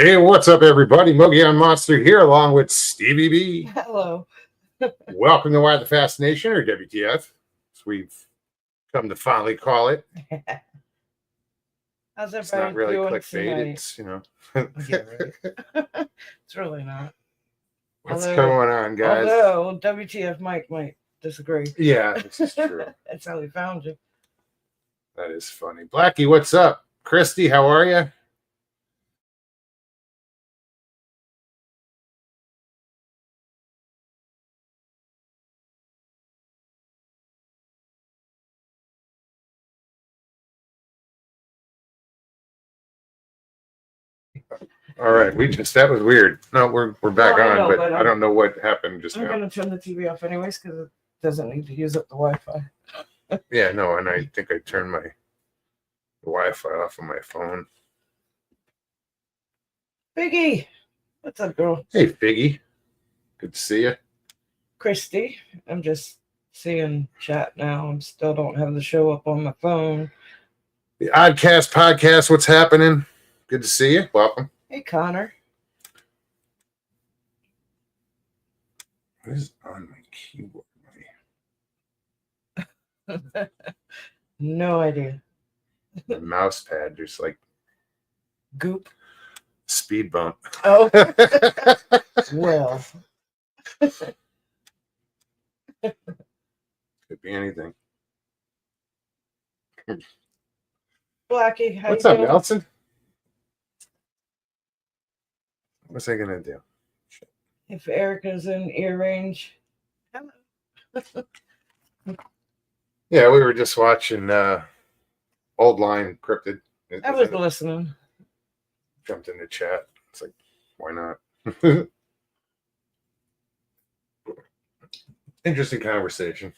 Hey, what's up, everybody? Mogion Monster here, along with Stevie B. Hello. Welcome to Why the Fascination, or WTF, as we've come to finally call it. How's It's not everybody really doing clickbait. tonight? It's, Yeah, right. It's really not. What's going on, guys? Although WTF Mike might disagree. Yeah, this is true. That's how we found you. That is funny. Blackie, what's up? Christy, how are you? All right, that was weird. No, we're back Well, I on, know, but but I don't know what happened just I'm now. gonna turn the TV off anyways because it doesn't need to use up the Wi-Fi. Yeah, no, and I think I turned my Wi-Fi off on my phone. Biggie, what's up, girl? Hey, Figgy. Good to see you. Christy, I'm just seeing chat now. I still don't have the show up on my phone. The Oddcast Podcast, what's happening? Good to see you. Welcome. Hey, Connor. What is on my keyboard? No idea. The mouse pad, just like Goop. speed bump. Oh, well. Could be anything. Blackie, how What's you up, doing? Nelson? What's I gonna do? If Erica's in ear range. Yeah, we were just watching Old Line Cryptid. I was listening. Jumped in the chat. It's like, why not? Interesting conversation.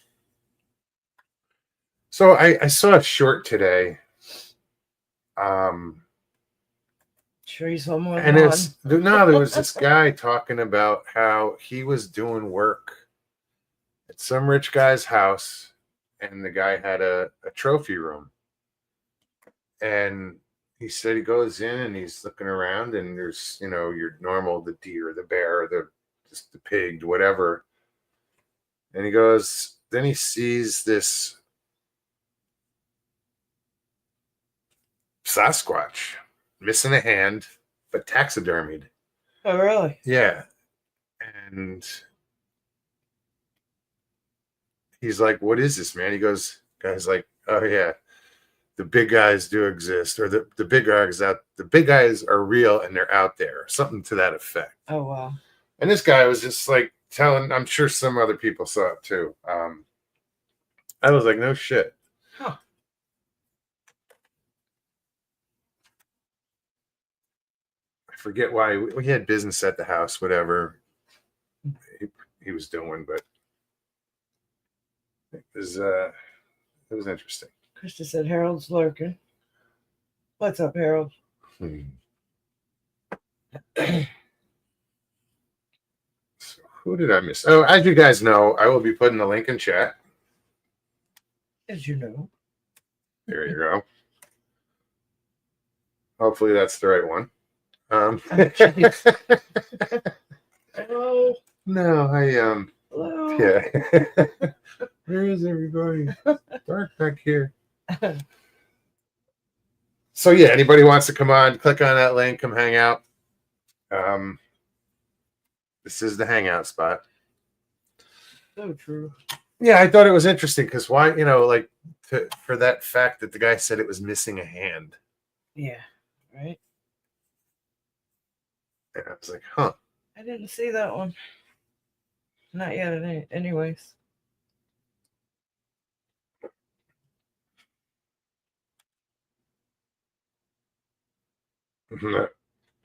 So I saw a short today. Sure, he's home with And one. there was this guy talking about how he was doing work at some rich guy's house, and the guy had a trophy room. And he said he goes in and he's looking around, and there's, your normal, the deer, the bear, the pig, whatever. And he goes, then he sees this Sasquatch missing a hand, but taxidermied. Oh, really? Yeah. And he's like, what is this, man? He goes, guy's like, oh yeah, the big guys do exist, or the big guys are real and they're out there, something to that effect. Oh, wow. And this guy was just like telling, I'm sure some other people saw it too. I was like, no shit. Huh. I forget why we had business at the house, whatever he was doing, but it was interesting. Krista said Harold's lurking. What's up, Harold? So who did I miss? Oh, as you guys know, I will be putting the link in chat. As you know. There you go. Hopefully that's the right one. Hello. No, Hello. yeah. Where is everybody? Dark back here. So yeah, anybody wants to come on, click on that link, come hang out. This is the hangout spot. So true. Yeah, I thought it was interesting because why, for that fact that the guy said it was missing a hand. Yeah. Right. And I was like, huh. I didn't see that one. Not yet, anyways.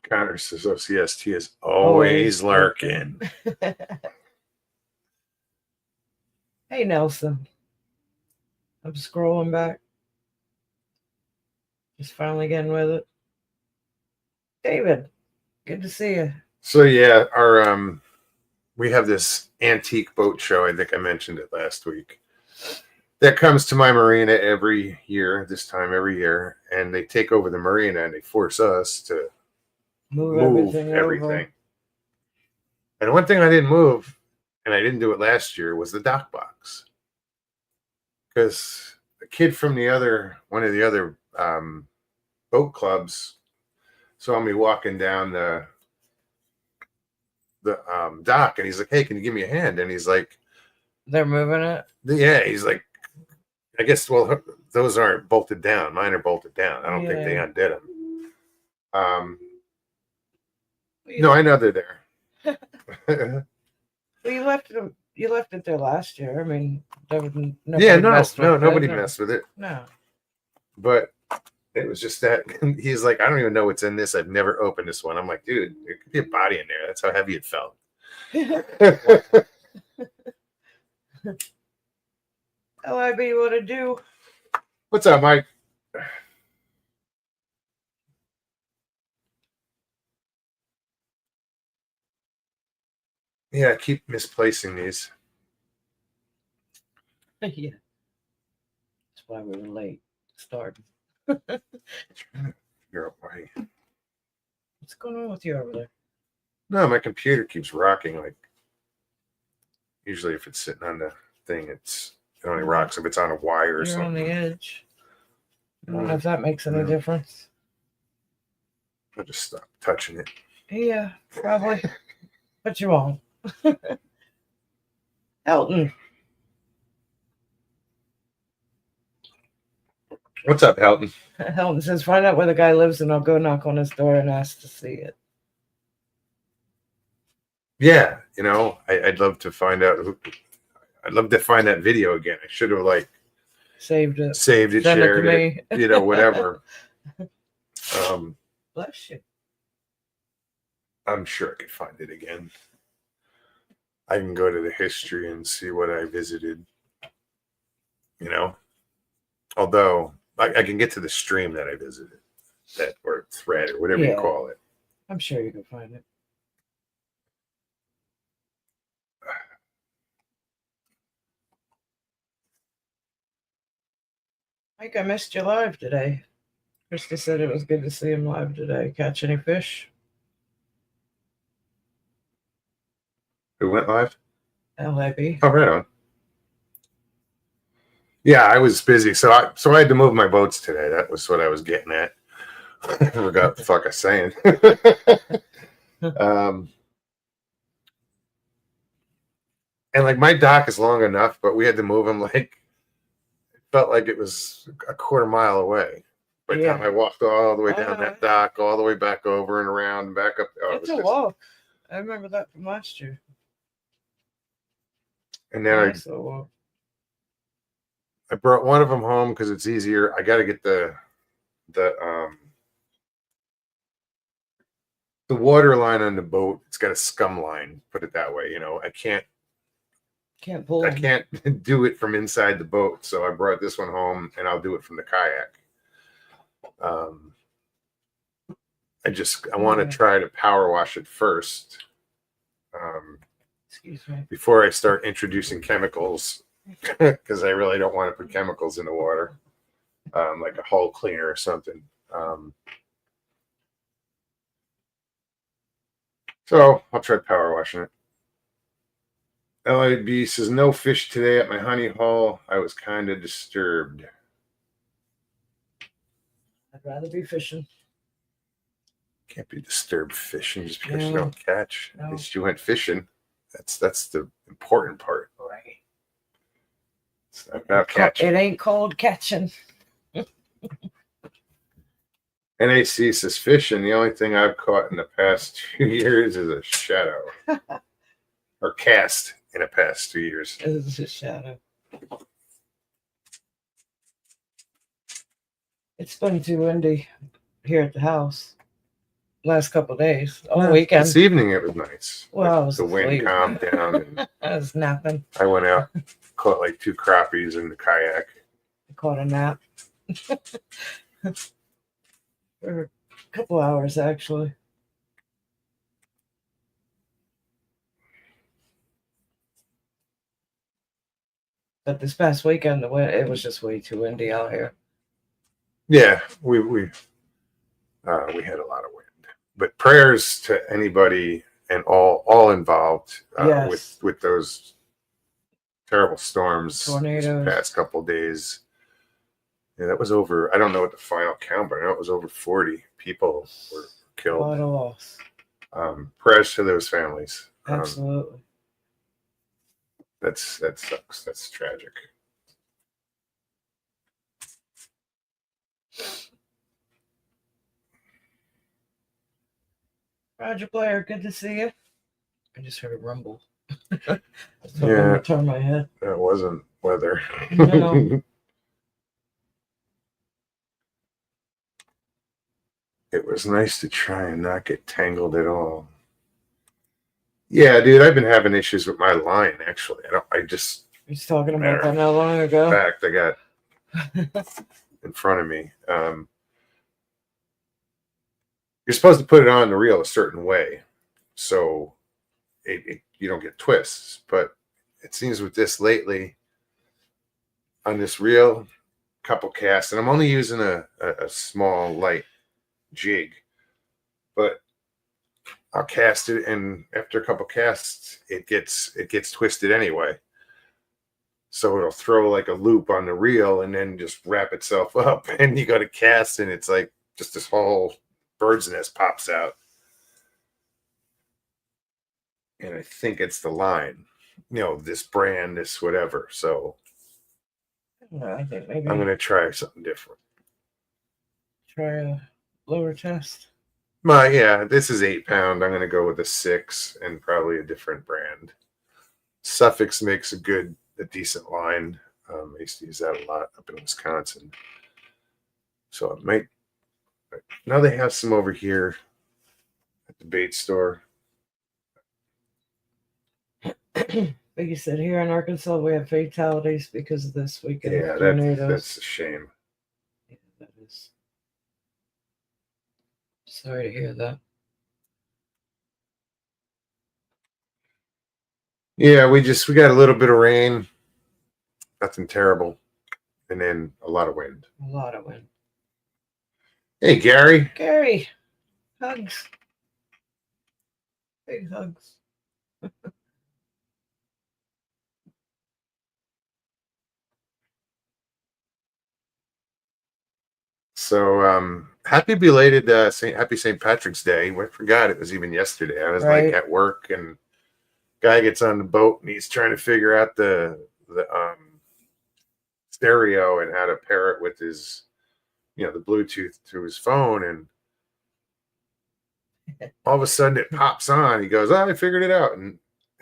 Connor says OCST is always lurking. Hey, Nelson. I'm scrolling back. Just finally getting with it. David, good to see you. So yeah, we have this antique boat show. I think I mentioned it last week. That comes to my marina every year, and they take over the marina and they force us to move everything. over. And one thing I didn't move, and I didn't do it last year, was the dock box. Because a kid from one of the other boat clubs saw me walking down the dock, and he's like, "Hey, can you give me a hand?" And he's like, They're moving it. "Yeah." He's like, "I guess those aren't bolted down. Mine are bolted down. I don't think they undid them." No, I know they're there. Well, you left it. You left it there last year. I mean, nobody nobody messed with it. No. But it was just that he's like, "I don't even know what's in this. I've never opened this one." I'm like, "Dude, there could be a body in there. That's how heavy it felt." LIB, what to do? What's up, Mike? Yeah, I keep misplacing these. Yeah. That's why we were late starting. You're up, buddy. What's going on with you over there? No, my computer keeps rocking. Like, usually if it's sitting on the thing, it only rocks if it's on a wire or You're something. on the edge. I don't know if that makes any difference. I'll just stop touching it. Yeah, probably. But you won't. Elton. What's up, Elton? Elton says, find out where the guy lives and I'll go knock on his door and ask to see it. Yeah, I'd love to find out I'd love to find that video again. I should have saved it, shared it, whatever. Bless you. I'm sure I could find it again. I can go to the history and see what I visited. Although I can get to the stream that I visited, or thread or whatever you call it. I'm sure you can find it. Mike, I missed you live today. Krista said it was good to see him live today. Catch any fish? Who went live? LIB. Oh, right on. Yeah, I was busy, so I had to move my boats today. That was what I was getting at. I forgot what the fuck I was saying. And my dock is long enough, but we had to move them it felt like it was a quarter mile away. By the time I walked all the way down that dock, all the way back over and around and back up. It's a walk. I remember that from last year. And then I brought one of them home because it's easier. I got to get the water line on the boat. It's got a scum line, put it that way. I can't pull. I can't do it from inside the boat, so I brought this one home, and I'll do it from the kayak. I want to try to power wash it first. Excuse me. Before I start introducing chemicals, because I really don't want to put chemicals in the water, like a hull cleaner or something. So I'll try power washing it. LIB says, no fish today at my honey hole. I was kind of disturbed. I'd rather be fishing. Can't be disturbed fishing just because you don't catch. No. At least you went fishing. That's the important part. Right. It's not about catching. It ain't called catching. NAC says fishing. The only thing I've caught in the past 2 years is a shadow. Or cast in the past 2 years. It's a shadow. It's been too windy here at the house last couple of days. All weekend. This evening it was nice. Well, the wind calmed down. And I was napping. I went out, caught 2 crappies in the kayak. I caught a nap. For a couple hours, actually. But this past weekend, it was just way too windy out here. Yeah, we had a lot of wind. but prayers to anybody and all involved Yes. with those terrible storms Tornadoes. these past couple days. Yeah, that was over. I don't know what the final count, but I know it was over 40 people were A killed. lot of loss. Prayers to those families. Absolutely. That sucks. That's tragic. Roger Blair, good to see you. I just heard a rumble. Yeah. I turned my head. That wasn't weather. No. It was nice to try and not get tangled at all. Yeah, dude, I've been having issues with my line. Actually, I just. He's talking about that not long ago. In fact, I got in front of me. You're supposed to put it on the reel a certain way, so you don't get twists. But it seems with this lately, on this reel, couple casts, and I'm only using a small light jig, but I'll cast it, and after a couple casts, it gets twisted anyway. So it'll throw like a loop on the reel and then just wrap itself up, and you go to cast, and it's like just this whole bird's nest pops out. And I think it's the line, this brand, this whatever. So I think maybe I'm gonna try something different. Try a lower test. Yeah, this is 8 pound. I'm gonna go with a 6 and probably a different brand. Suffix makes a decent line. I used to use that a lot up in Wisconsin. So it might. Now they have some over here at the bait store. Like you said, here in Arkansas, we have fatalities because of this weekend. Yeah, tornadoes. that's a shame. Yeah, that is. Sorry to hear that. Yeah, we got a little bit of rain. Nothing terrible. And then a lot of wind. A lot of wind. Hey, Gary. Gary, hugs. Big hugs. So, happy belated happy St. Patrick's Day. I forgot it was even yesterday. I was like at work, and guy gets on the boat, and he's trying to figure out the stereo and how to pair it with his, the Bluetooth to his phone, and all of a sudden it pops on. He goes, "Oh, I figured it out," and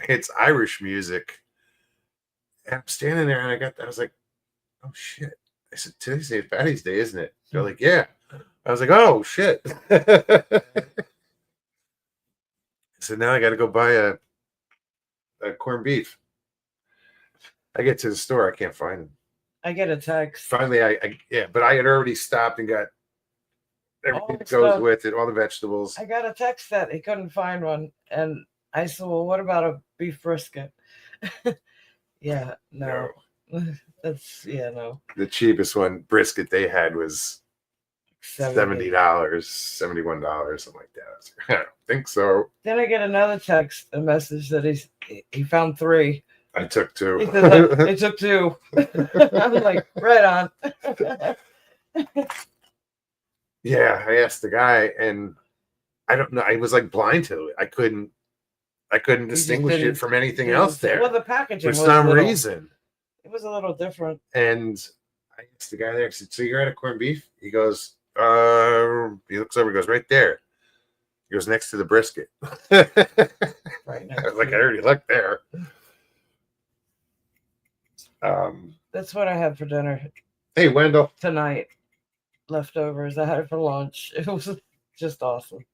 it's Irish music. And I'm standing there, and I was like, "Oh shit!" I said, "Today's St. Patty's Day, isn't it?" They're like, "Yeah." I was like, "Oh shit!" So now I got to go buy a corned beef. I get to the store, I can't find them. I get a text. Finally, but I had already stopped and got everything that goes with it, all the vegetables. I got a text that he couldn't find one, and I said, "Well, what about a beef brisket?" Yeah, no. That's no. The cheapest one brisket they had was $70, $71, something like that. I was like, I don't think so. Then I get another text, a message that he found 3. I took 2. He said, "It took 2." I'm like, right on. Yeah, I asked the guy, and I don't know. I was like blind to it. I couldn't distinguish it from anything else there. Well, the packaging for some reason. It was a little different. And I asked the guy there, I said, "So you're out of corned beef?" He goes, he looks over, he goes, "Right there." He goes, "Next to the brisket." Right now. I was like, I already looked there. That's what I had for dinner. Hey, Wendell. Tonight. Leftovers. I had it for lunch. It was just awesome.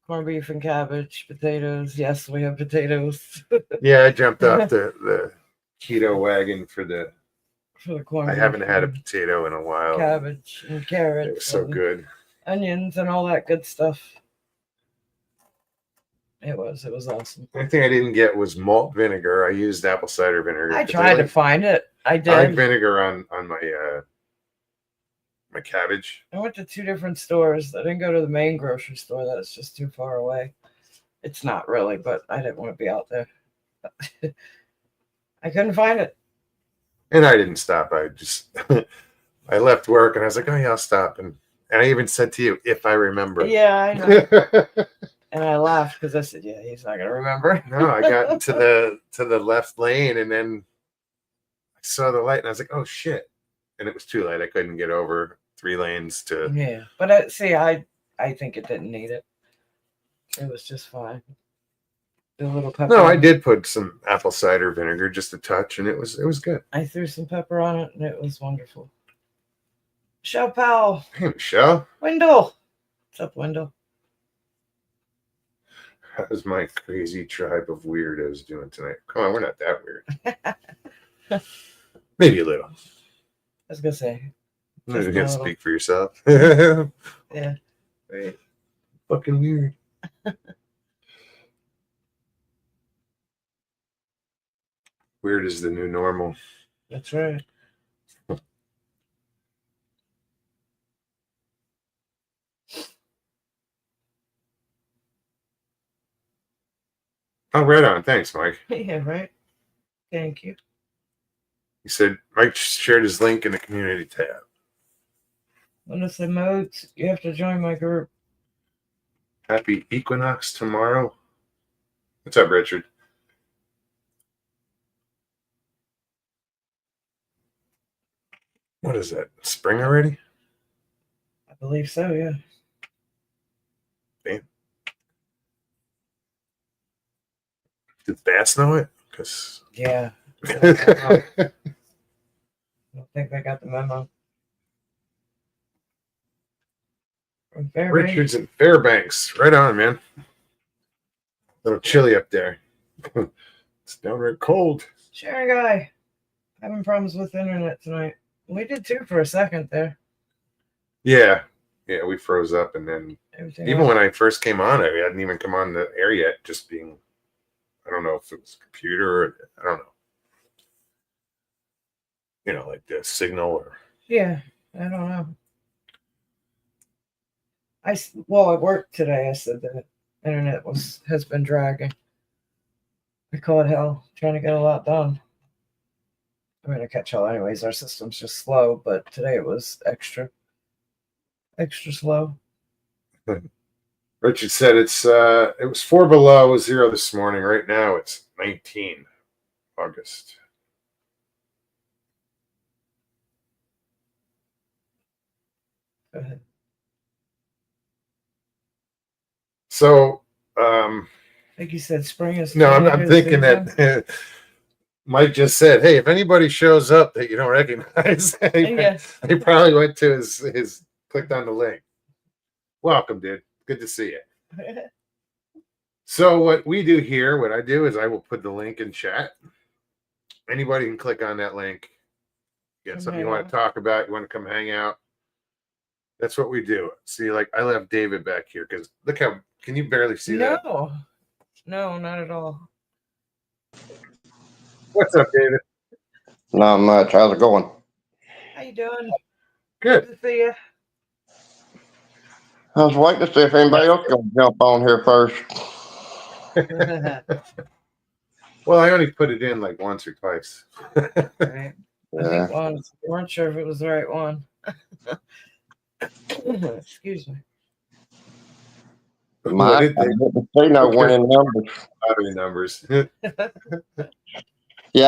Corned beef and cabbage, potatoes. Yes, we have potatoes. Yeah, I jumped off the keto wagon for the corn beef. I haven't had a potato in a while. Cabbage and carrots. It was so good. Onions and all that good stuff. It was awesome. The only thing I didn't get was malt vinegar. I used apple cider vinegar. I tried to find it. I did. I like vinegar on my my cabbage. I went to 2 different stores. I didn't go to the main grocery store. That's just too far away. It's not really, but I didn't want to be out there. I couldn't find it. And I didn't stop. I just I left work and I was like, oh yeah, I'll stop. And I even said to you, if I remember. Yeah, I know. And I laughed because I said, yeah, he's not gonna remember. No, I got into the left lane and then I saw the light and I was like, oh shit. And it was too late. I couldn't get over 3 lanes to Yeah, but I think it didn't need it. It was just fine. The little pepper. No, I did put some apple cider vinegar, just a touch, and it was good. I threw some pepper on it and it was wonderful. Michelle Powell. Hey Michelle. Wendell. What's up, Wendell? How's my crazy tribe of weirdos doing tonight? Come on, we're not that weird. Maybe a little. I was gonna say. You Just a can little. speak for yourself. Yeah. Right. Fucking weird. Weird is the new normal. That's right. Oh, right on. Thanks, Mike. Yeah, right. Thank you. He said Mike shared his link in the community tab. When I say modes, you have to join my group. Happy equinox tomorrow. What's up, Richard? What is that? Spring already? I believe so, yeah. Damn. Did Bass know it? Because Yeah. I don't think they got the memo. From Fairbanks. Richard's in Fairbanks. Right on, man. A little chilly up there. It's downright cold. Sharon guy. Having problems with internet tonight. We did too for a second there. Yeah. Yeah, we froze up and then Everything even else- when I first came on, I hadn't even come on the air yet, just being I don't know if it was a computer or I don't know. You know, like the signal or Yeah, I don't know. Well, at work today, I said the internet has been dragging. I call it hell, trying to get a lot done. I'm gonna catch hell anyways. Our system's just slow, but today it was extra slow. Richard said it was 4 below 0 this morning. Right now it's 19 August. Go ahead. So I think you said spring is. no, I'm tornado thinking season. that Mike just said, hey, if anybody shows up that you don't recognize, Yeah. he probably went to his clicked on the link. Welcome, dude. Good to see you. So what we do here, what I do is I will put the link in chat. Anybody can click on that link. Get Come something you hang want out. to talk about, you want to come hang out. That's what we do. See, like I left David back here because look how can you barely see that? No, not at all. What's up, David? Not much. How's it going? How you doing? Good. Good to see you. I was waiting to see if anybody else gonna jump on here first. Well, I only put it in like once or twice. Right. I Yeah. think once. We weren't sure if it was the right one. Excuse me. My, I What did they didn't see no winning numbers. lottery numbers? Yeah,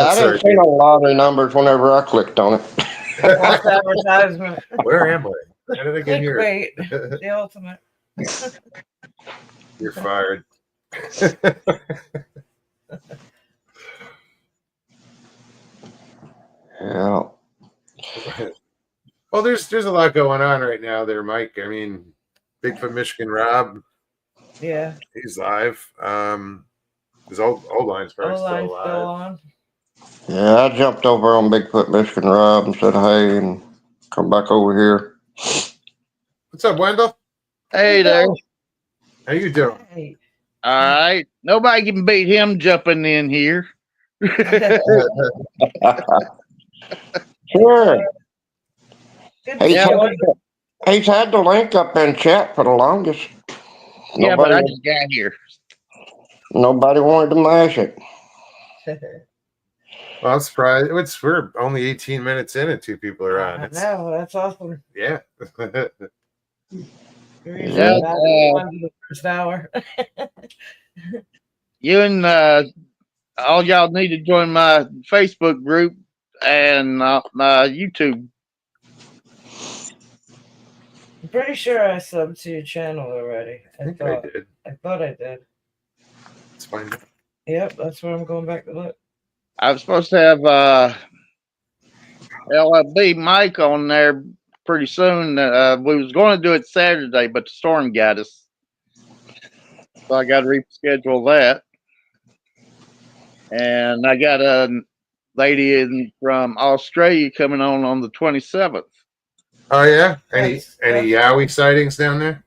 I Sorry, didn't see no lottery numbers whenever I clicked on it. False advertisement. Where am I? How did I get here? Clickbait. The ultimate. You're fired. Yeah. Well, there's a lot going on right now there, Mike. I mean, Bigfoot Michigan Rob, Yeah. he's live. His old line's probably All lines still still alive. on. Yeah, I jumped over on Bigfoot Michigan Rob and said hey and come back over here. What's up, Wendell? Hey there. How you doing? Hey. All right. Nobody can beat him jumping in here. Sure. Good to He's, Yeah, see had, you. he's had the link up in chat for the longest. yeah, but Nobody, I just got here. nobody wanted to mash it. Well, I'm surprised. We're only 18 minutes in and 2 people are on. I know, that's awesome. Yeah. We're usually Yeah, about one to the first hour. you and all y'all need to join my Facebook group and my YouTube. I'm pretty sure I subbed to your channel already. I think I did. I thought I did. It's fine. Yep, that's where I'm going back to look. I was supposed to have LFB Mike on there pretty soon. We was going to do it Saturday, but the storm got us, so I got to reschedule that. And I got a lady from Australia coming on the 27th. Oh yeah. Any Nice. Yowie sightings down there?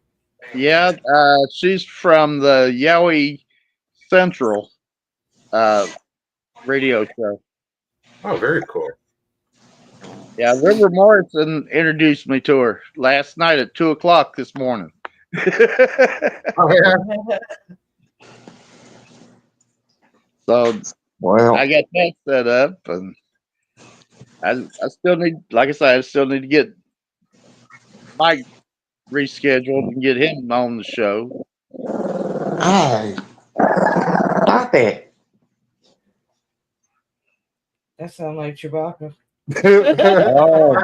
Yeah, she's from the Yowie Central radio show. Oh, very cool. Yeah, River Morrison introduced me to her last night at 2:00 this morning. Oh yeah. So Well, I got that set up, and I still need, like I said, I still need to get Mike rescheduled and get him on the show. hey, stop it. That sounds like Chewbacca. Oh,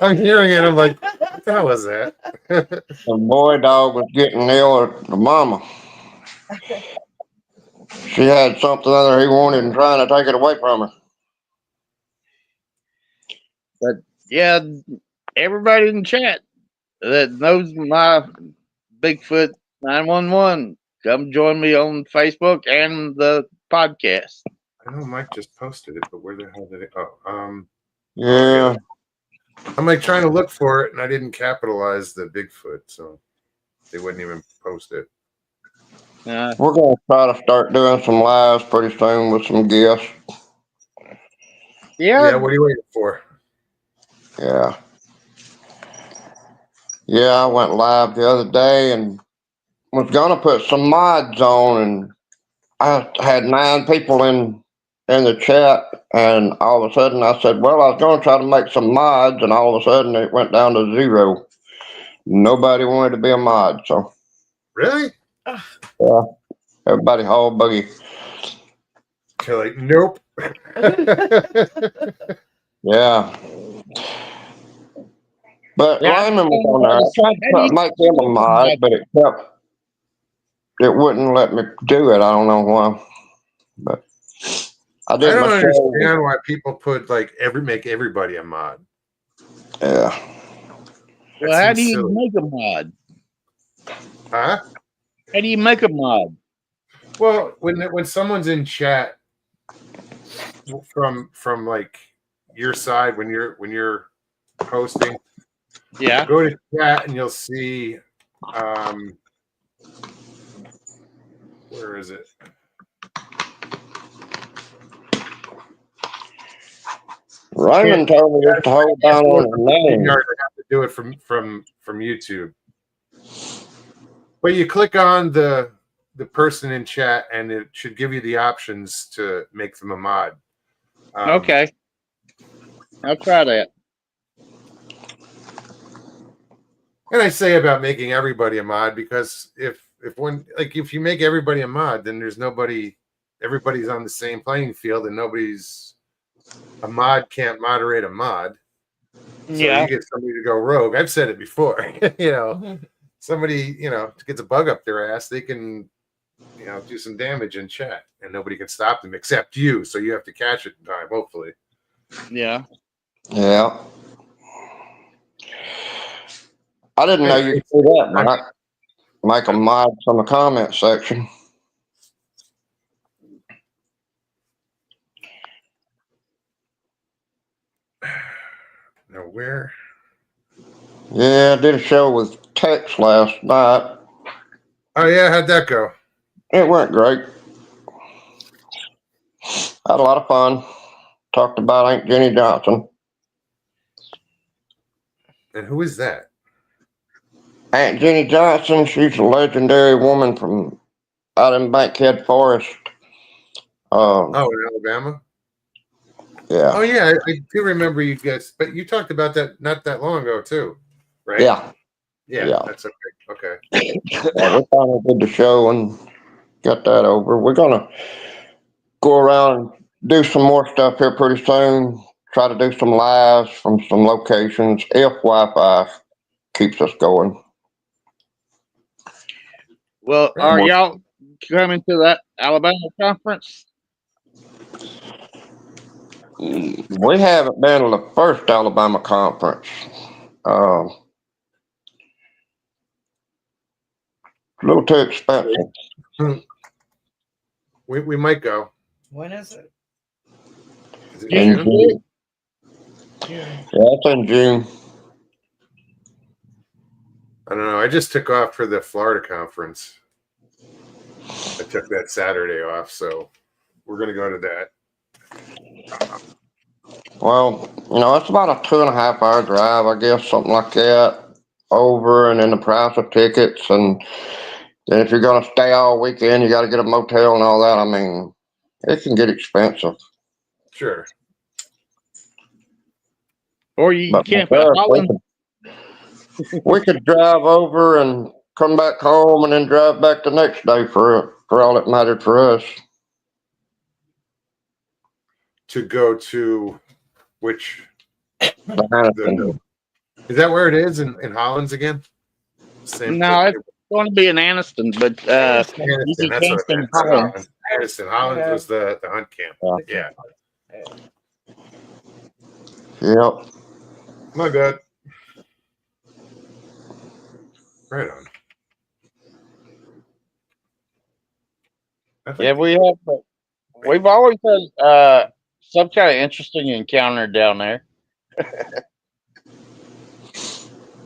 I'm hearing it. I'm like, what the hell was that? the boy dog was getting ill at the mama. She had something other he wanted and trying to take it away from her. Yeah, everybody in the chat that knows my Bigfoot 911, come join me on Facebook and the podcast. I know Mike just posted it, but where the hell did it? Oh, Yeah. I'm like trying to look for it, and I didn't capitalize the Bigfoot, so they wouldn't even post it. We're going to try to start doing some lives pretty soon with some guests. Yeah, what are you waiting for? Yeah. Yeah, I went live the other day and was going to put some mods on, and I had 9 people in the chat, and all of a sudden I said, well, I was going to try to make some mods, and all of a sudden it went down to 0. Nobody wanted to be a mod, so Really? yeah, everybody haul buggy. You're like, nope. Yeah. But Yeah. Lyman was on there. I tried to make him a mod, but it wouldn't let me do it. I don't know why. But I I did don't my show. understand why people put like make everybody a mod. Yeah. Well, That how do seems you silly. make a mod? Huh? How do you make a mod? Well, when someone's in chat from like your side when you're hosting, Yeah. go to chat and you'll see where is it? Ryman told me just to hold down on his name. You have to do it from YouTube. But you click on the person in chat, and it should give you the options to make them a mod. Okay. I'll try that. And I say about making everybody a mod because if you make everybody a mod, then there's nobody. Everybody's on the same playing field, and a mod can't moderate a mod. So Yeah. you get somebody to go rogue. I've said it before. Somebody gets a bug up their ass, they can do some damage in chat, and nobody can stop them except you. So you have to catch it in time, hopefully. Yeah. Yeah. I didn't know you could do that, Mike. Make a mod from the comment section. Now where? Yeah, I did a show with Tex last night. Oh yeah, how'd that go? It went great. Had a lot of fun. Talked about Aunt Jenny Johnson. And who is that? Aunt Jenny Johnson, she's a legendary woman from out in Bankhead Forest. Oh, in Alabama? Yeah. Oh, yeah. I do remember you guys, but you talked about that not that long ago, too, right? Yeah. Yeah, Yeah. that's okay. Okay. Yeah, we finally did the show and got that over. We're going to go around and do some more stuff here pretty soon. Try to do some lives from some locations if Wi-Fi keeps us going. Well, are y'all coming to that Alabama conference? We haven't been to the first Alabama conference. A little too expensive. We might go. When is it? Is it In June? June. June. Yeah, it's in June. I don't know. I just took off for the Florida conference. I took that Saturday off, so we're going to go to that. Well, it's about a 2.5 hour drive, I guess, something like that, over, and then the price of tickets. And then if you're going to stay all weekend, you got to get a motel and all that. I mean, it can get expensive. Sure. Or you But camp at Holland? we could drive over and come back home and then drive back the next day for all that mattered for us. To go to which? The Is that where it is in Hollands again? Same No, it's going to be in Anniston, but Anniston, UC that's what I Kingston, meant. Holland. Anniston, Hollands was the hunt camp. Yeah. Yep. My bad. Right on. Yeah, we've always had some kind of interesting encounter down there.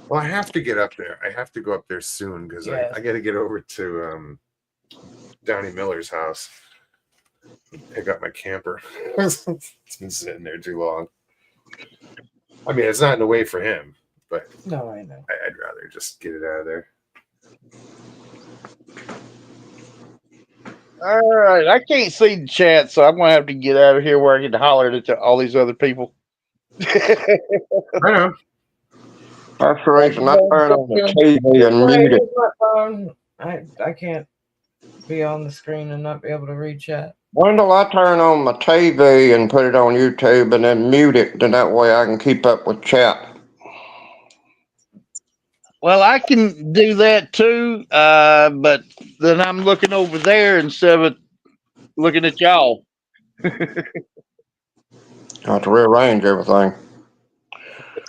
Well, I have to get up there. I have to go up there soon because Yes. I got to get over to Donnie Miller's house. Pick up my camper. It's been sitting there too long. I mean, it's not in the way for him, but No, I know. I'd rather just get it out of there. All right, I can't see the chat, so I'm going to have to get out of here where I can holler at all these other people. I know. That's the reason I turn on the TV and mute it. My phone. I can't be on the screen and not be able to read chat. When do I turn on my TV and put it on YouTube and then mute it? Then that way I can keep up with chat. Well, I can do that too, but then I'm looking over there instead of looking at y'all. I have to rearrange everything.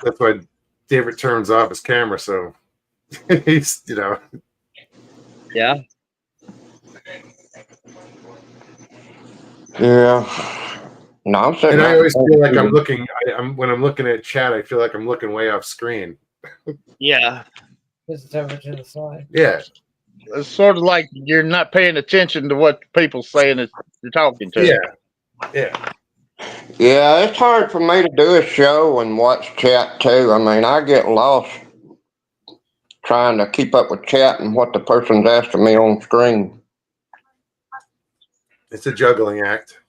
That's why David turns off his camera, so he's Yeah. Yeah. No, I'm sitting. And I always feel like I'm looking. When I'm looking at chat, I feel like I'm looking way off screen. Yeah. Just it's over to the side. Yeah. It's sort of like you're not paying attention to what people saying that you're talking to. Yeah. Yeah. Yeah, it's hard for me to do a show and watch chat too. I mean, I get lost trying to keep up with chat and what the person's asking me on screen. It's a juggling act.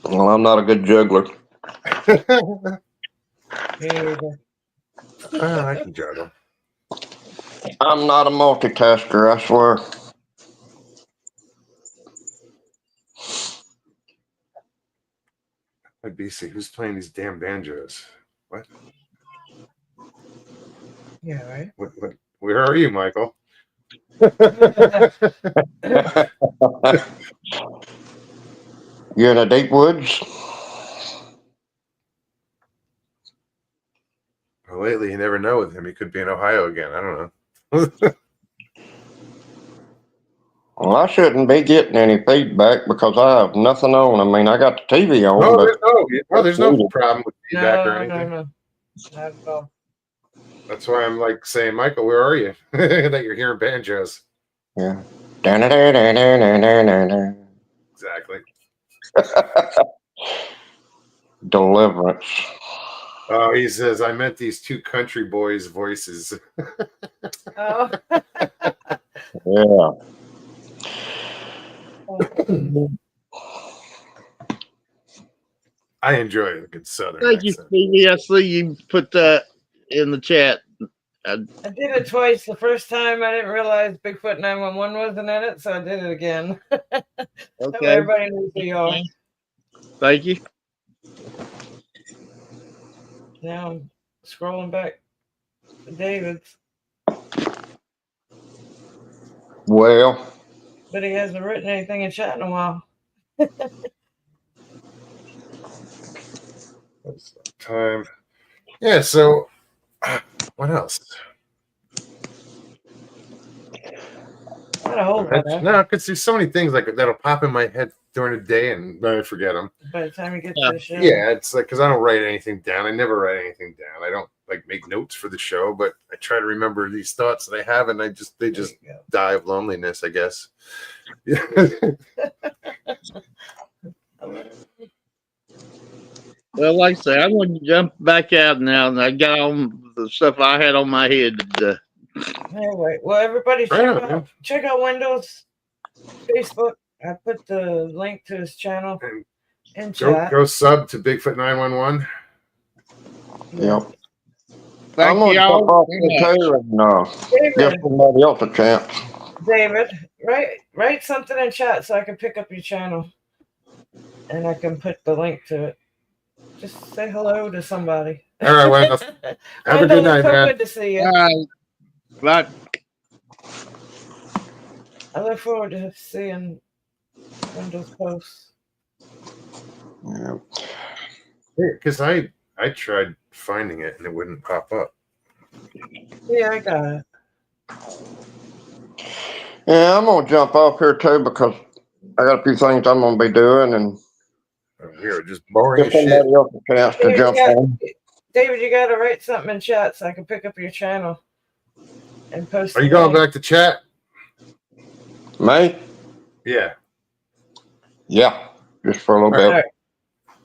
Well, I'm not a good juggler. I can juggle. I'm not a multitasker, I swear. I'd be see who's playing these damn banjos. What? Yeah, right. What? Where are you, Michael? You in the deep woods? Well, lately, you never know with him. He could be in Ohio again. I don't know. Well, I shouldn't be getting any feedback because I have nothing on. I mean, I got the TV on, but There's no problem with feedback or anything. No. Not at all. That's why I'm like saying, Michael, where are you? That you're hearing banjos. yeah. Exactly. Deliverance. Oh, he says, I meant these two country boys' voices. Oh. Yeah. I enjoy a good Southern Thank you, accent. Stevie. I see you put that in the chat. I did it twice. The first time I didn't realize Bigfoot 911 wasn't in it, so I did it again. That way Okay. everybody knows who you are. Thank you. Now I'm scrolling back to David's, Well, but he hasn't written anything in chat in a while. That's time. Yeah, so what else? Not a whole lot. No, because there's so many things like that'll pop in my head during the day and I forget them. By the time you get Yeah. to the show. Yeah, it's like because I don't write anything down. I never write anything down. I don't like make notes for the show, but I try to remember these thoughts that I have, and they just There you go. die of loneliness, I guess. Well, like I say, I'm going to jump back out now, and I got on the stuff I had on my head. Anyway, well, everybody Right on, man. check out Windows Facebook. I put the link to his channel And in chat. go sub to Bigfoot 911. yep. Thank I'm gonna you jump all off very here much. too and give David, somebody else a chance. David, write something in chat so I can pick up your channel, and I can put the link to it. Just say hello to somebody. All right, well, have a Wendell, good night, it's so man. good to see you. All right. Bye. I look forward to seeing Wendell's posts. Yeah. Because I tried finding it and it wouldn't pop up. Yeah, I got it. Yeah, I'm gonna jump off here too because I got a few things I'm gonna be doing and Weird, just boring give as shit. somebody else a chance to David, jump on. David, you got to write something in chat so I can pick up your channel and post. Are you the going link. back to chat? Me? Yeah. Yeah, just for a little All bit. right.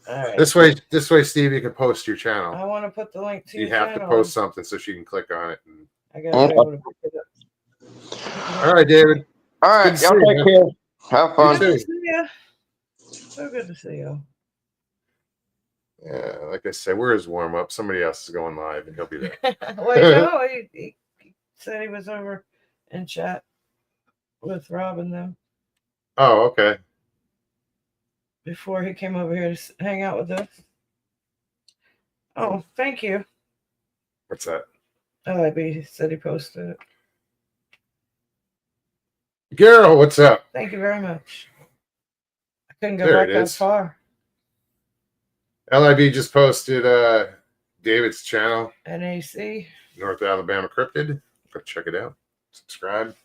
All right. This way, Steve, you can post your channel. I want to put the link to You your have to channel. post something so she can click on it. And... I gotta be able to pick it up. All right, David. All right, Good to y'all see you, take man. care. Have You fun. too. Good to see you. So good to see you. Yeah, like I said, we're his warm up. Somebody else is going live, and he'll be there. Well, you know, he said he was over in chat with Rob and them Oh, okay. before he came over here to hang out with us. Oh, thank you. What's that? LIB said he posted it. Gerald, what's up? Thank you very much. I couldn't go There back it that is. far. LIB just posted David's channel, NAC. North Alabama Cryptid. Go check it out. Subscribe.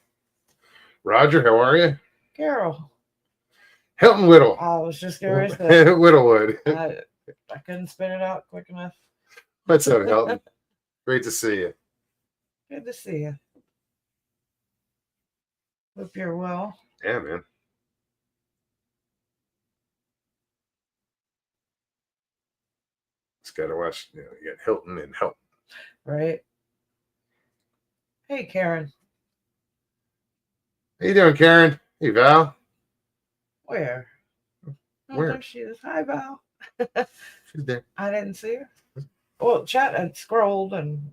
Roger, how are you? Carol. Hilton Whittle. I was just curious. Whittlewood. I couldn't spit it out quick enough. What's up, Hilton? Great to see you. Good to see you. Hope you're well. Yeah, man. Just gotta watch. You got Hilton and Hilton. Right. Hey, Karen. How you doing, Karen? Hey, Val. Where? Oh, Where? there she is. Hi, Val. She's there. I didn't see her. Well, chat had scrolled and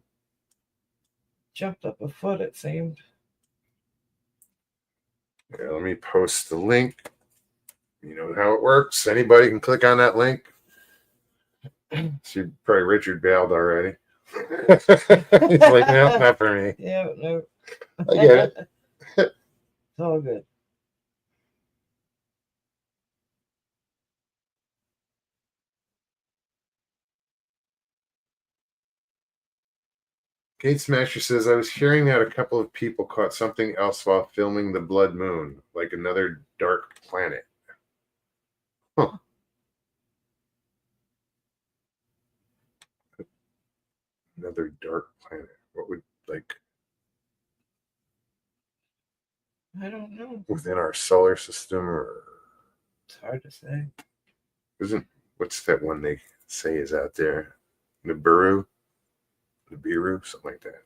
jumped up a foot, it seemed. Yeah, let me post the link. You know how it works. Anybody can click on that link. See, probably Richard bailed already. He's like, no, not for me. Yeah, no. I get it. It's all good. Kate Smasher says, I was hearing that a couple of people caught something else while filming the Blood Moon, like another dark planet. Huh. Another dark planet. What would, like, I don't know. within our solar system, or It's hard to say. isn't, what's that one they say is out there? Nibiru, something like that.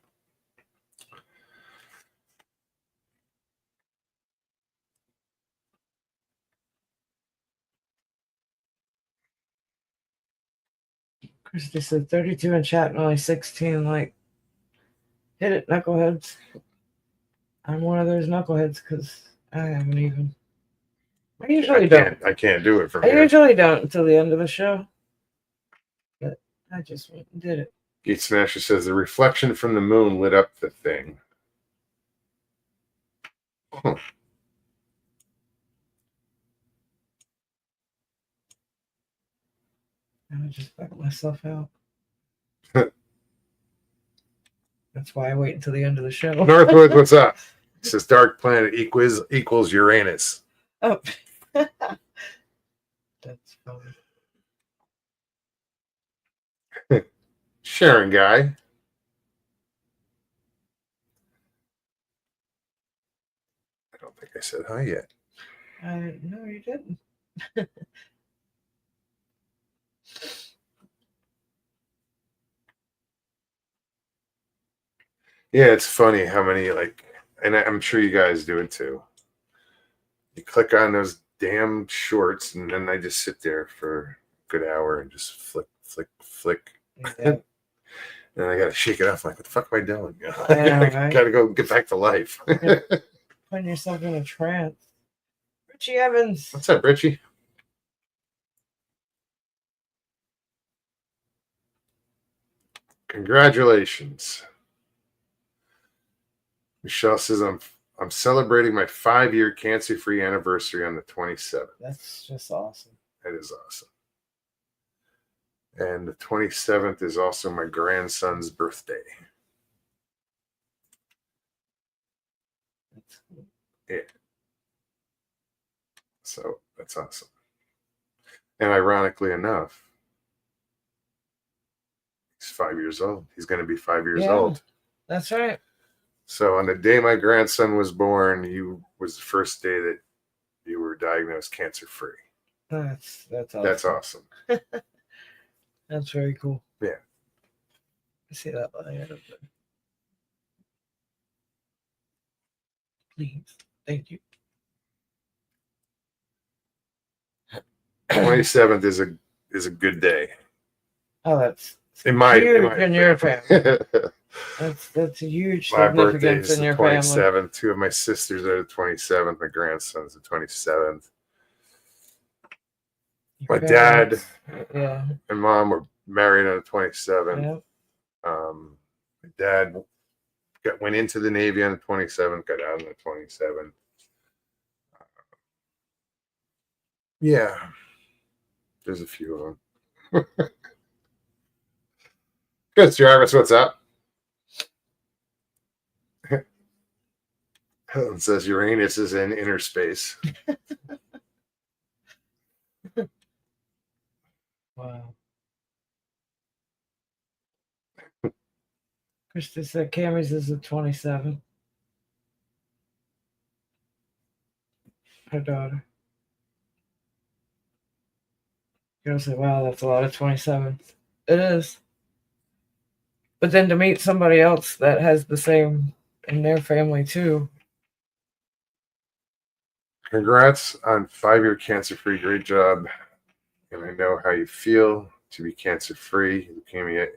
Christy said 32 in chat and only 16 like. Hit it, knuckleheads. I'm one of those knuckleheads because I haven't even. I usually don't. I can't do it from I here. usually don't until the end of the show. But I just went and did it. Geek Smasher says the reflection from the moon lit up the thing. Huh. I just backed myself out. That's why I wait until the end of the show. Northwood, what's up? It says dark planet equals Uranus. Oh. That's funny. Sharon guy. I don't think I said hi yet. No, you didn't. Yeah, it's funny how many and I'm sure you guys do it too. You click on those damn shorts, and then I just sit there for a good hour and just flick. Yeah. And I got to shake it off. Like, what the fuck am I doing? I know, right? Got to go get back to life. Putting yourself in a trance. Richie Evans. What's up, Richie? Congratulations. Michelle says I'm celebrating my 5-year cancer-free anniversary on the 27th. That's just awesome. That is awesome. And the 27th is also my grandson's birthday. That's cool. Yeah. So that's awesome. And ironically enough, he's 5 years old. He's going to be 5 years old. That's right. So on the day my grandson was born, was the first day that you were diagnosed cancer-free. That's awesome. That's awesome. That's very cool. Yeah. I see that line up there. Please. Thank you. 27th is a good day. Oh, that's In my your family. That's a huge My birthday significance is in the your family. 27th. Two of my sisters are the 27th. My grandson's the 27th. My dad Yeah. and mom were married on the 27th. Yeah. My dad went into the Navy on the 27th, got out on the 27th. Yeah. There's a few of them. Good, Jarvis. What's up? Helen says Uranus is in inner space. Wow. Krista said Cammy's is the 27th. Her daughter. Girl said, wow, that's a lot of 27th. It is. But then to meet somebody else that has the same in their family too. Congrats on 5-year cancer-free. Great job. And I know how you feel to be cancer-free. Leukemia,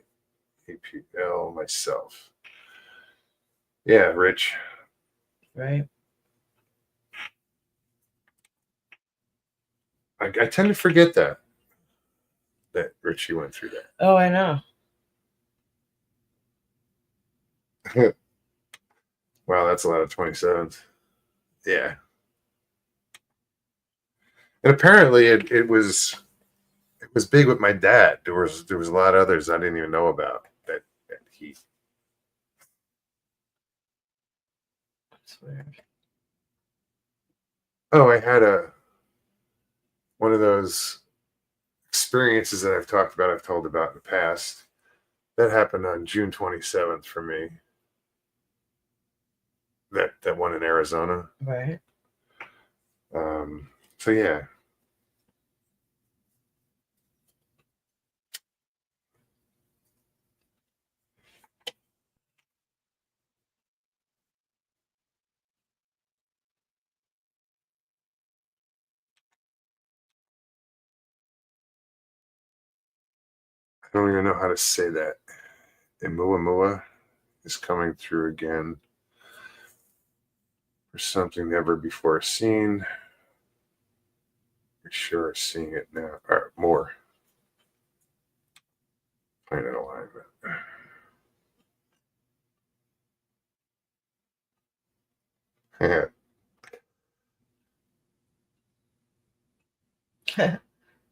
APL, myself. Yeah, Rich. Right. I tend to forget that Richie went through that. Oh, I know. Wow, that's a lot of 27th. Yeah. And apparently it was big with my dad. There was a lot of others I didn't even know about that he. That's weird. Oh, I had one of those experiences that I've told about in the past. That happened on June 27th for me. That one in Arizona. Right. So yeah. I don't even know how to say that. Imuamua is coming through again for something never before seen. We sure are seeing it now. Or more. Planet alignment.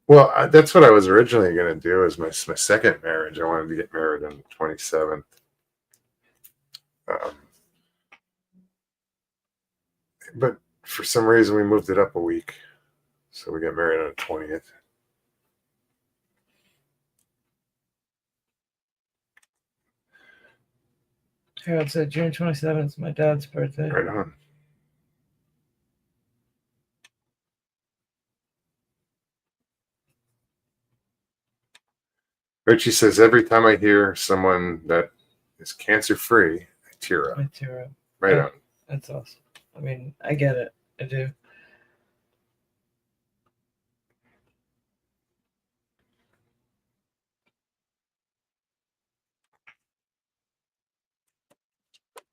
Well, that's what I was originally going to do. Is my second marriage. I wanted to get married on the 27th. But for some reason, we moved it up a week, so we got married on the 20th. Harold said June 27th is my dad's birthday. Right on. Richie says, every time I hear someone that is cancer free, I tear up. I tear up. Right Yeah. on. That's awesome. I mean, I get it. I do.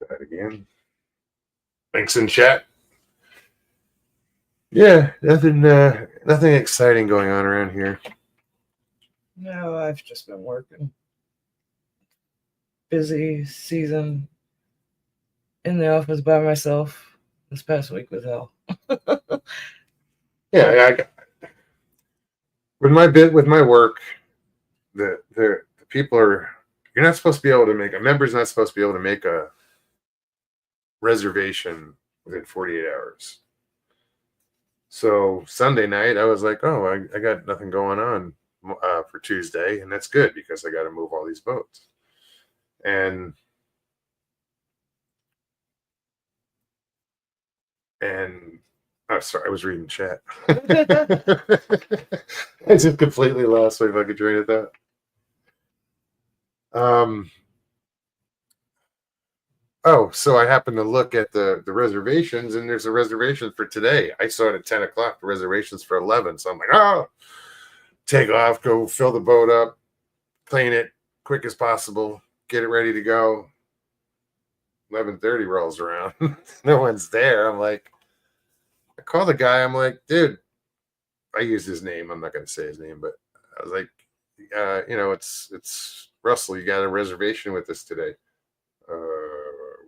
That again. Thanks in chat. Yeah, nothing exciting going on around here. No, I've just been working. Busy season in the office by myself. This past week was hell. Yeah, with my work, the people are, you're not supposed to be able to make, a member's not supposed to be able to make a reservation within 48 hours. So Sunday night, I was like, oh, I got nothing going on for Tuesday, and that's good because I got to move all these boats. And oh, sorry, I was reading chat. I just completely lost my fucking train of thought. Oh, so I happened to look at the reservations, and there's a reservation for today. I saw it at 10 o'clock. The reservation's for 11. So I'm like, oh, take off, go fill the boat up, clean it quick as possible, get it ready to go. 11:30 rolls around. No one's there. I'm like, I call the guy. I'm like, dude, I used his name. I'm not going to say his name, but I was like, it's Russell. You got a reservation with us today.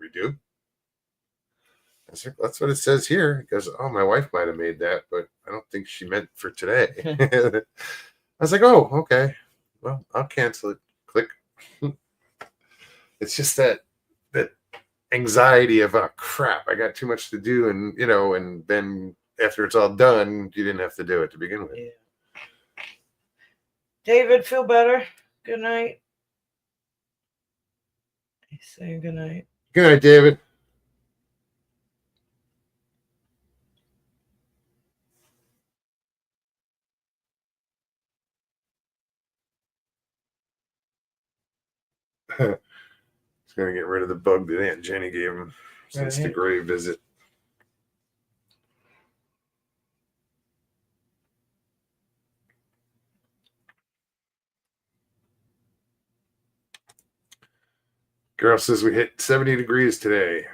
We do. I said, that's what it says here. He goes, oh, my wife might have made that, but I don't think she meant for today. I was like, oh, okay. Well, I'll cancel it. Click. It's just that anxiety of, oh crap, I got too much to do, and and then after it's all done, you didn't have to do it to begin with. Yeah. David, feel better. Good night. He's saying good night. Good night, David. He's gonna get rid of the bug that Aunt Jenny gave him since the Right. grave visit. Girl says we hit 70 degrees today.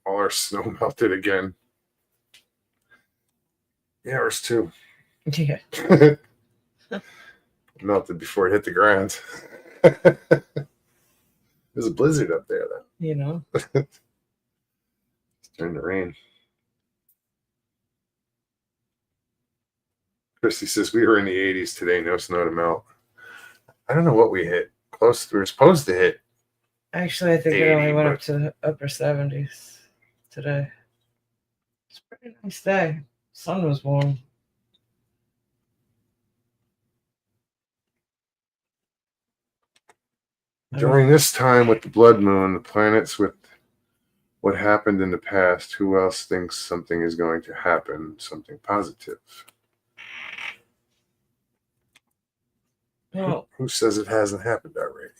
All our snow melted again. Yeah, ours too. Yeah. Melted before it hit the ground. There's a blizzard up there, though. It's starting to rain. Christy says we were in the 80s today, no snow to melt. I don't know what we hit. Close. We were supposed to hit. Actually, I think it 80, only went but- up to the upper 70s today. It's a pretty nice day. Sun was warm. During this time with the blood moon, the planets with what happened in the past, who else thinks something is going to happen, something positive? Well, Who says it hasn't happened already?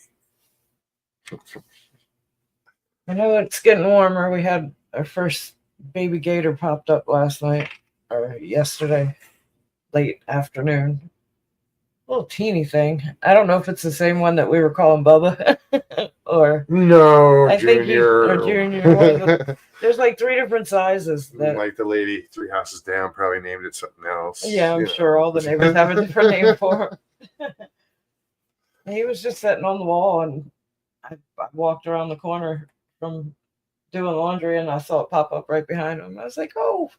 I know it's getting warmer. We had our first baby gator popped up last night or yesterday, late afternoon. little teeny thing. I don't know if it's the same one that we were calling Bubba or No, I think you- Junior. or Junior, one of there's like 3 different sizes that Like the lady 3 houses down probably named it something else. yeah, I'm you sure know. all the neighbors have a different name for him. He was just sitting on the wall and I walked around the corner from doing laundry and I saw it pop up right behind him. I was like, oh.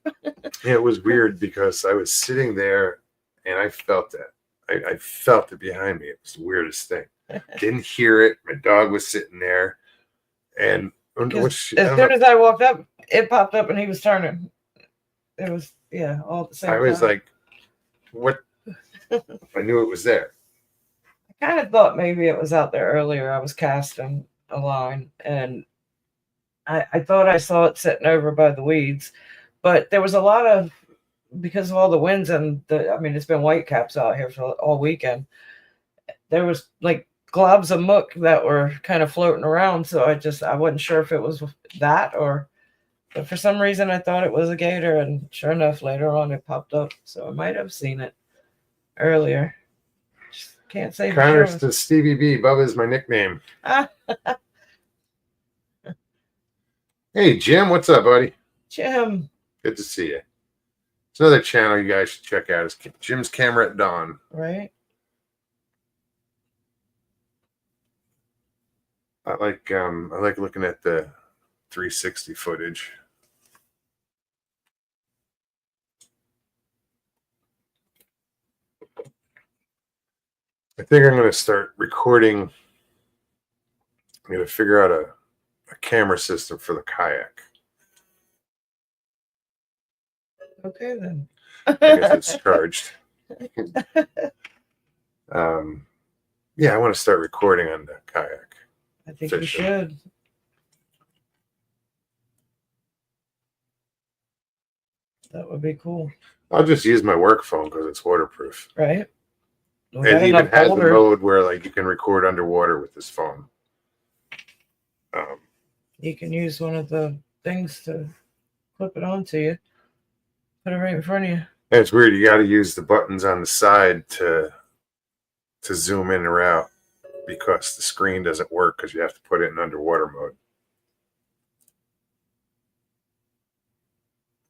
Yeah, it was weird because I was sitting there and I felt it. I felt it behind me. It was the weirdest thing. Didn't hear it. My dog was sitting there, and As soon as I walked up, it popped up and he was turning. It was all at the same I was time. like, "What?" I knew it was there. I kind of thought maybe it was out there earlier. I was casting a line and I thought I saw it sitting over by the weeds, but there was a lot of, because of all the winds and it's been white caps out here for all weekend. There was like globs of muck that were kind of floating around. So I wasn't sure if it was that but for some reason I thought it was a gator, and sure enough, later on it popped up. So I might have seen it earlier. Just can't say for Connors sure. to Stevie B. Bubba is my nickname. Hey, Jim, what's up, buddy? Jim. Good to see you. It's another channel you guys should check out. It's Jim's Camera at Dawn. Right. I like looking at the 360 footage. I think I'm going to start recording. I'm going to figure out a camera system for the kayak. Okay then. I guess it's charged. Yeah, I want to start recording on the kayak. I think you Fishing. should. That would be cool, I'll just use my work phone because it's waterproof. right? We It got even enough has the holders. mode where like you can record underwater with this phone. You can use one of the things to clip it onto you. Put it right in front of you. And it's weird. You got to use the buttons on the side to zoom in or out because the screen doesn't work because you have to put it in underwater mode.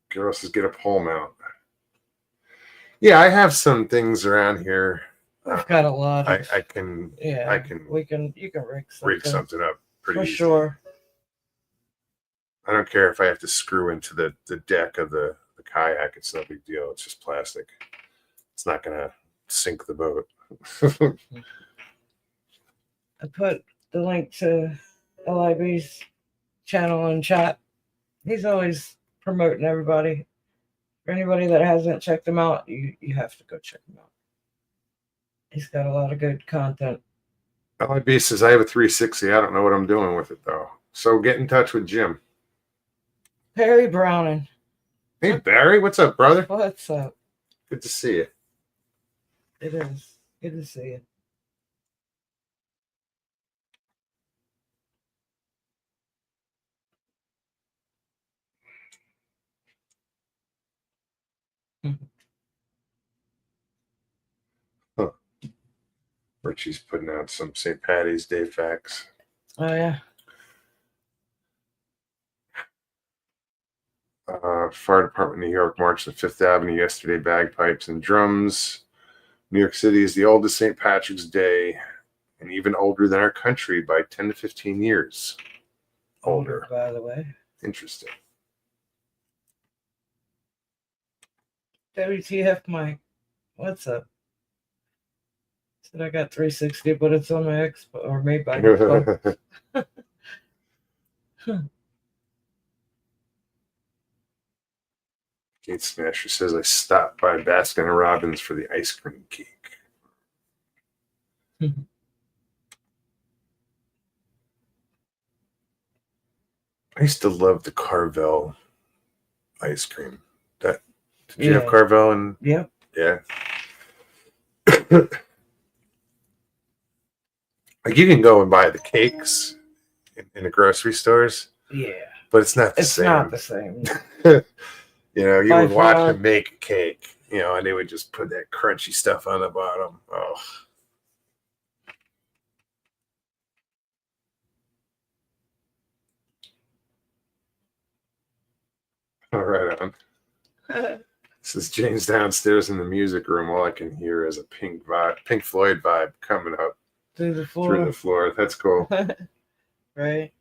Girl says get a pole mount. Yeah, I have some things around here. I've got a lot of. I can yeah. I can You can rig something. rig something up pretty for easy. sure. I don't care if I have to screw into the deck of the kayak. It's no big deal. It's just plastic. It's not going to sink the boat. I put the link to LIB's channel in chat. He's always promoting everybody. For anybody that hasn't checked him out, you have to go check him out. He's got a lot of good content. LIB says, I have a 360. I don't know what I'm doing with it, though. So get in touch with Jim. Perry Browning. Hey, Barry. What's up, brother? What's up? Good to see you. It is. Good to see you. Richie's putting out some St. Patty's Day facts. Oh, yeah. Fire Department New York marched on Fifth Avenue yesterday, bagpipes and drums. New York City is the oldest St. Patrick's Day and even older than our country by 10 to 15 years. Older. By the way. Interesting. WTF, Mike. What's up? Said I got 360, but it's on my Xbox or made by Xbox. Kate Smasher says I stopped by Baskin and Robbins for the ice cream cake. I used to love the Carvel ice cream. Did you have Carvel? And Yep. yeah. Like you can go and buy the cakes in the grocery stores. Yeah. But it's not the It's same. not the same. You know, you By would watch far. them make a cake. you know, and they would just put that crunchy stuff on the bottom. Oh. All right on. This is Jane's downstairs in the music room. All I can hear is a Pink Floyd vibe coming up Through the through floor. the floor. That's cool. Right.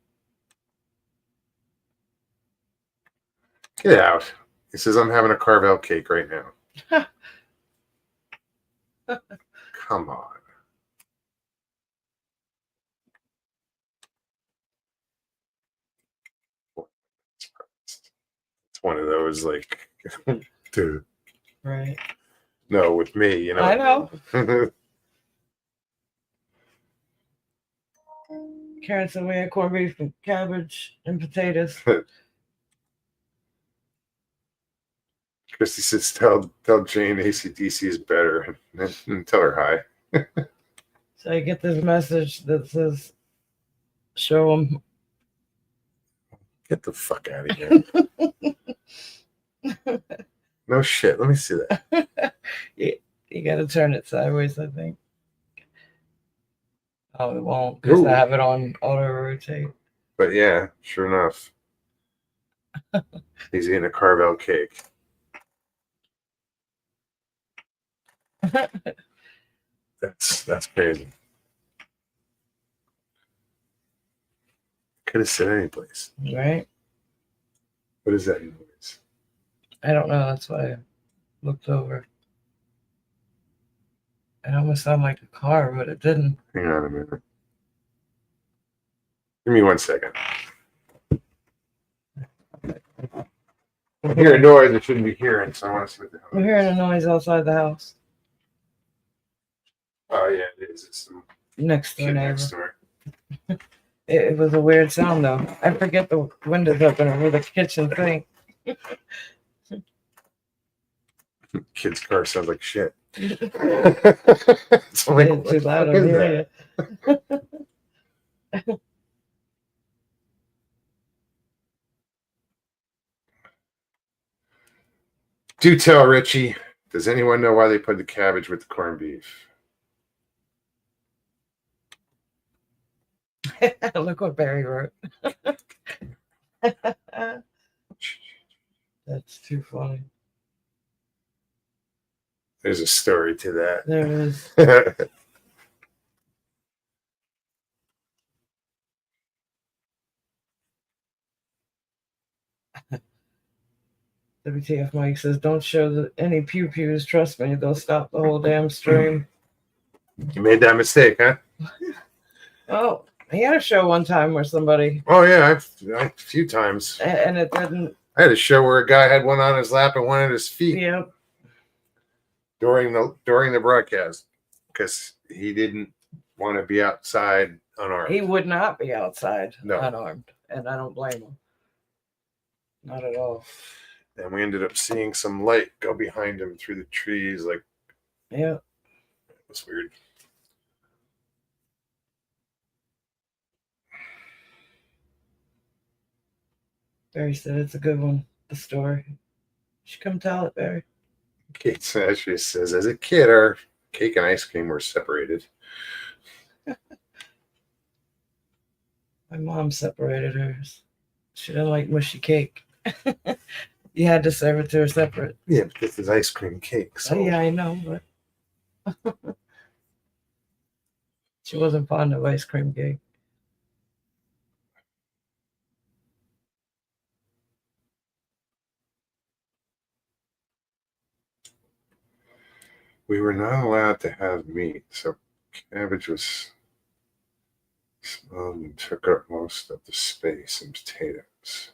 Get out. He says, I'm having a Carvel cake right now. Come on. It's one of those, like, dude. Right. No, with me, you know. I know. Karen said we had corned beef and cabbage and potatoes. Christy says, tell Jane AC/DC is better and tell her hi. So I get this message that says, show them. Get the fuck out of here. No shit. Let me see that. You got to turn it sideways, I think. Oh, it won't because Ooh. I have it on auto rotate. But yeah, sure enough. He's eating a Carvel cake. That's crazy. Could have said any place. Right? What is that noise? I don't know. That's why I looked over. It almost sounded like a car, but it didn't. Hang on a minute. Give me 1 second. I'm hearing noise I shouldn't be hearing, so I want to see what the hell. We're hearing a noise outside the house. Oh yeah, it is. It's some Next door kid neighbor. next door. It was a weird sound though. I forget the windows open over the kitchen thing. Kid's car sounds like shit. It's It's like, too what the loud fuck over is here. that? Do tell, Richie. Does anyone know why they put the cabbage with the corned beef? Look what Barry wrote. That's too funny. There's a story to that. There is. WTF Mike says, don't show any pew pews. Trust me, they'll stop the whole damn stream. You made that mistake, huh? Oh, he had a show one time where somebody, Oh yeah, a few times. and it didn't. I had a show where a guy had one on his lap and one at his feet Yep. during the broadcast because he didn't want to be outside unarmed. He would not be outside No. unarmed, and I don't blame him. Not at all. And we ended up seeing some light go behind him through the trees. Like, Yeah. it was weird. Barry said it's a good one. The story. You should come tell it, Barry. Kate actually says, as a kid, our cake and ice cream were separated. My mom separated hers. She didn't like mushy cake. You had to serve it to her separate. Yeah, but this is ice cream cake. So Oh, yeah, I know, but she wasn't fond of ice cream cake. we were not allowed to have meat, so cabbage was small and took up most of the space, and potatoes.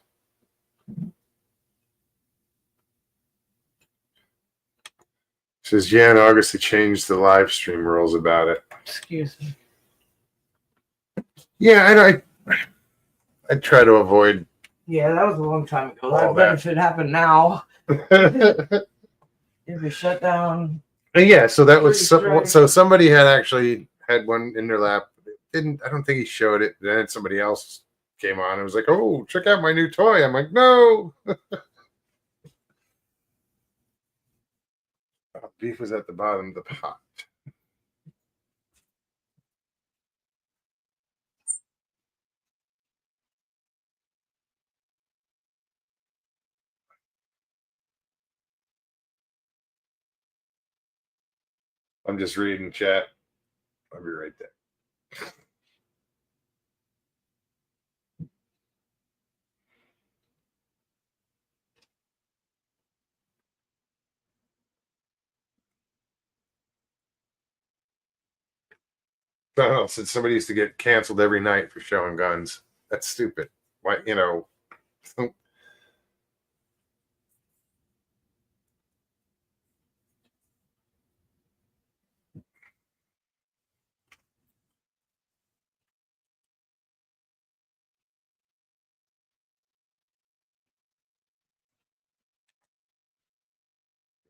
Says, yeah, in August they changed the live stream rules about it. Excuse me. Yeah, I try to avoid. Yeah, that was a long time ago. All I bet that. if it happened now, Yeah, it'd be shut down. so that was Pretty dry. so somebody had actually had one in their lap. I don't think he showed it. Then somebody else came on and was like, "Oh, check out my new toy." I'm like, "No." Beef was at the bottom of the pot. I'm just reading chat. I'll be right there. Oh, since somebody used to get canceled every night for showing guns. That's stupid. Why, you know?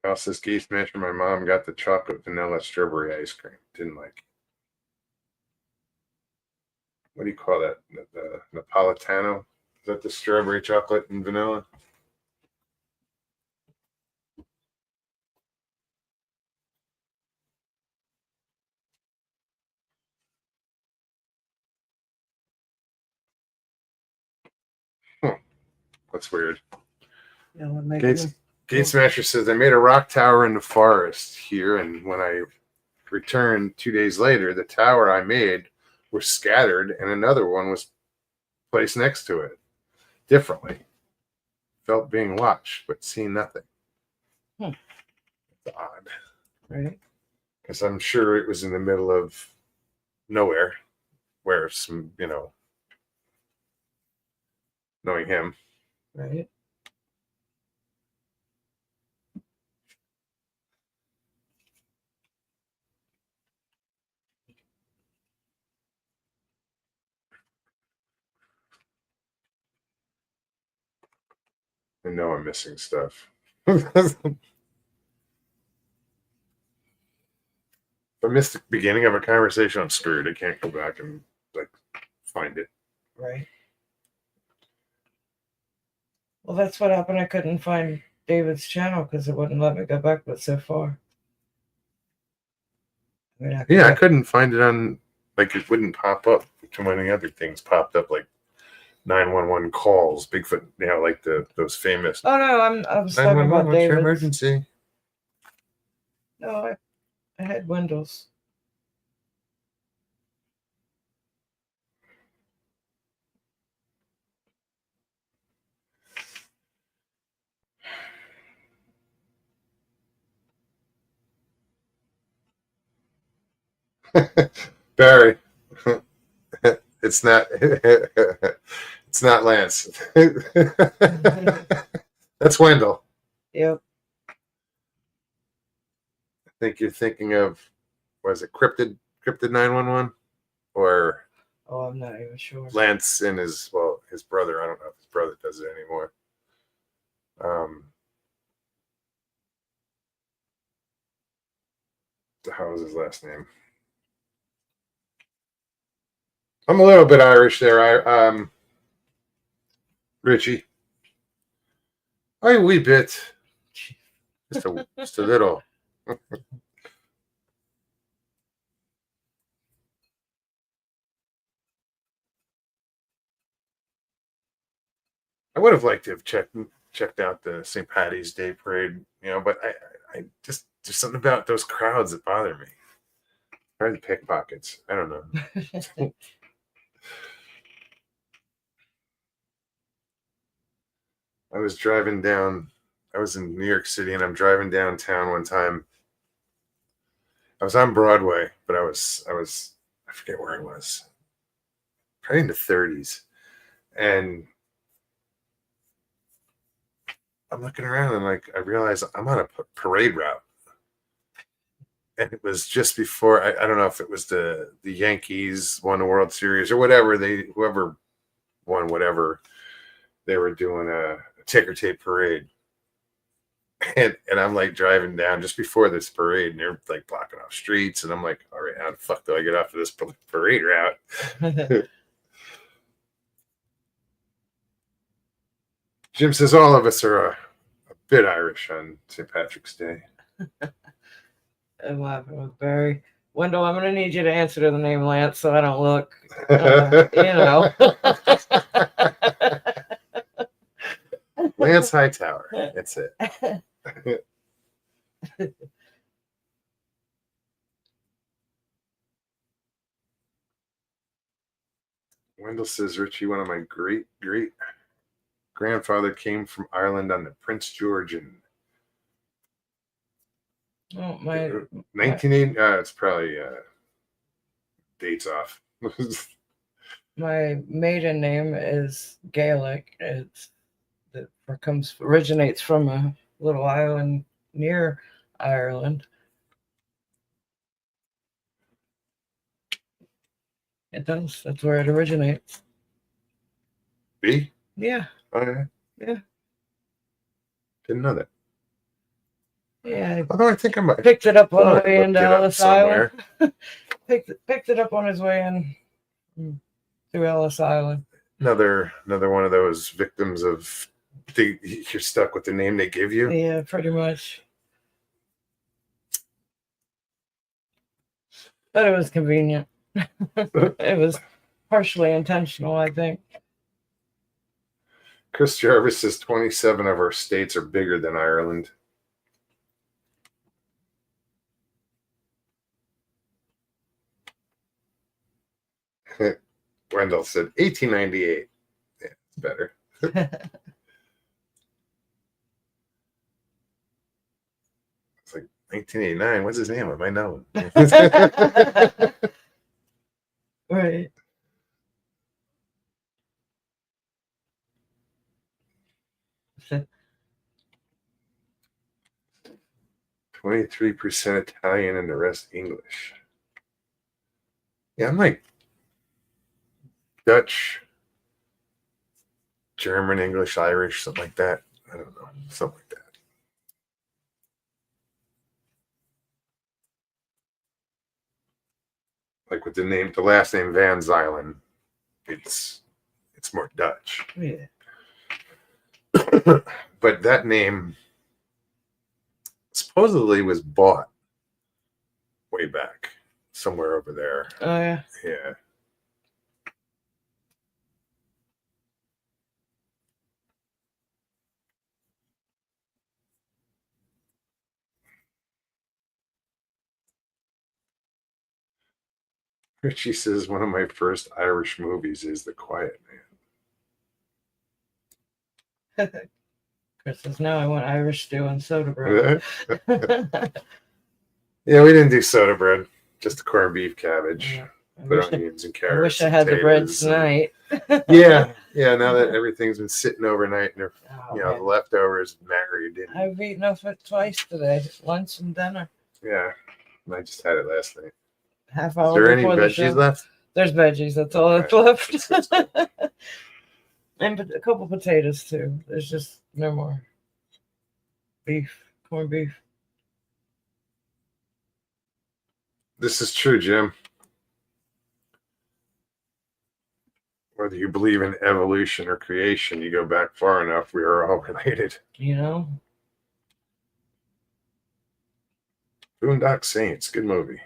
Also, this Keith mentioned my mom got the chocolate vanilla strawberry ice cream. Didn't like it. What do you call that? The Napolitano? Is that the strawberry chocolate and vanilla? That's weird. Yeah, what make Gates you- Gate Smasher says I made a rock tower in the forest here, and when I returned 2 days later, the tower I made was scattered, and another one was placed next to it, differently. Felt being watched, but seen nothing. Hmm. It's odd, right? because I'm sure it was in the middle of nowhere, where some, knowing him. Right. I know I'm missing stuff. If I missed the beginning of a conversation, I'm screwed. I can't go back and find it. Right. Well, that's what happened. I couldn't find David's channel because it wouldn't let me go back but so far. I mean, I couldn't find it on, it wouldn't pop up. Too many other things popped up, like 911 calls, Bigfoot, like those famous Oh no, I was talking 911, about what's your David's. emergency? No, I had Windows. Barry, it's not it's not Lance. That's Wendell. Yep. I think you're thinking of, was it Cryptid 911, or Oh, I'm not even sure. Lance and his brother. I don't know if his brother does it anymore. How was his last name? I'm a little bit Irish there. Richie. A wee bit. Just a little. I would have liked to have checked out the St. Patty's Day parade, but I just, there's something about those crowds that bother me. Or the pickpockets. I don't know. I was in New York City, and I'm driving downtown one time. I was on Broadway, but I forget where I was. Probably in the 30s. And I'm looking around, and I realize I'm on a parade route. And it was just before, I don't know if it was the Yankees won the World Series or whatever, whoever won whatever, they were doing a ticker tape parade. And I'm driving down just before this parade, and they're blocking off streets, and I'm like, all right, how the fuck do I get off of this parade route? Jim says all of us are a bit Irish on St. Patrick's Day. And laughing with Barry. Wendell, I'm gonna need you to answer to the name Lance so I don't look. You know. Lance Hightower. That's it. Wendell says, Richie, one of my great grandfather came from Ireland on the Prince George in Oh, my 1980. It's probably dates off. my maiden name is Gaelic. Originates from a little island near Ireland. It does. That's where it originates. B? Yeah. Oh, yeah. Yeah. Didn't know that. Yeah. Although I think I might. Picked it up on Oh, the way looked into it up Ellis Island. somewhere. Picked it up on his way in to Ellis Island. Another one of those victims of you're stuck with the name they give you. Yeah, pretty much. But it was convenient. It was partially intentional, I think. Chris Jarvis says 27 of our states are bigger than Ireland. Wendell said 1898. Yeah, it's better. It's like 1989. What's his name? I might know. Right. So, 23% Italian and the rest English. Yeah, I'm like Dutch, German, English, Irish, something like that. I don't know. Something like that. Like with the last name Van Zylen, it's more Dutch. yeah. But that name supposedly was bought way back somewhere over there. Oh, yeah. Yeah. Richie says one of my first Irish movies is The Quiet Man. Chris says, now I want Irish stew and soda bread. Yeah, we didn't do soda bread, just the corned beef, cabbage, Yeah. put onions and I carrots. wish I had the bread potatoes, and- tonight. Yeah. Now that everything's been sitting overnight and Oh, the man. leftovers married in. I've eaten off it twice today, lunch and dinner. Yeah, I just had it last night. Half Is hour there any before the veggies show. left? There's veggies. That's all that's left. And a couple potatoes too. There's just no more beef, corned beef. This is true, Jim. Whether you believe in evolution or creation, you go back far enough, we are all related. You know. Boondock Saints, good movie.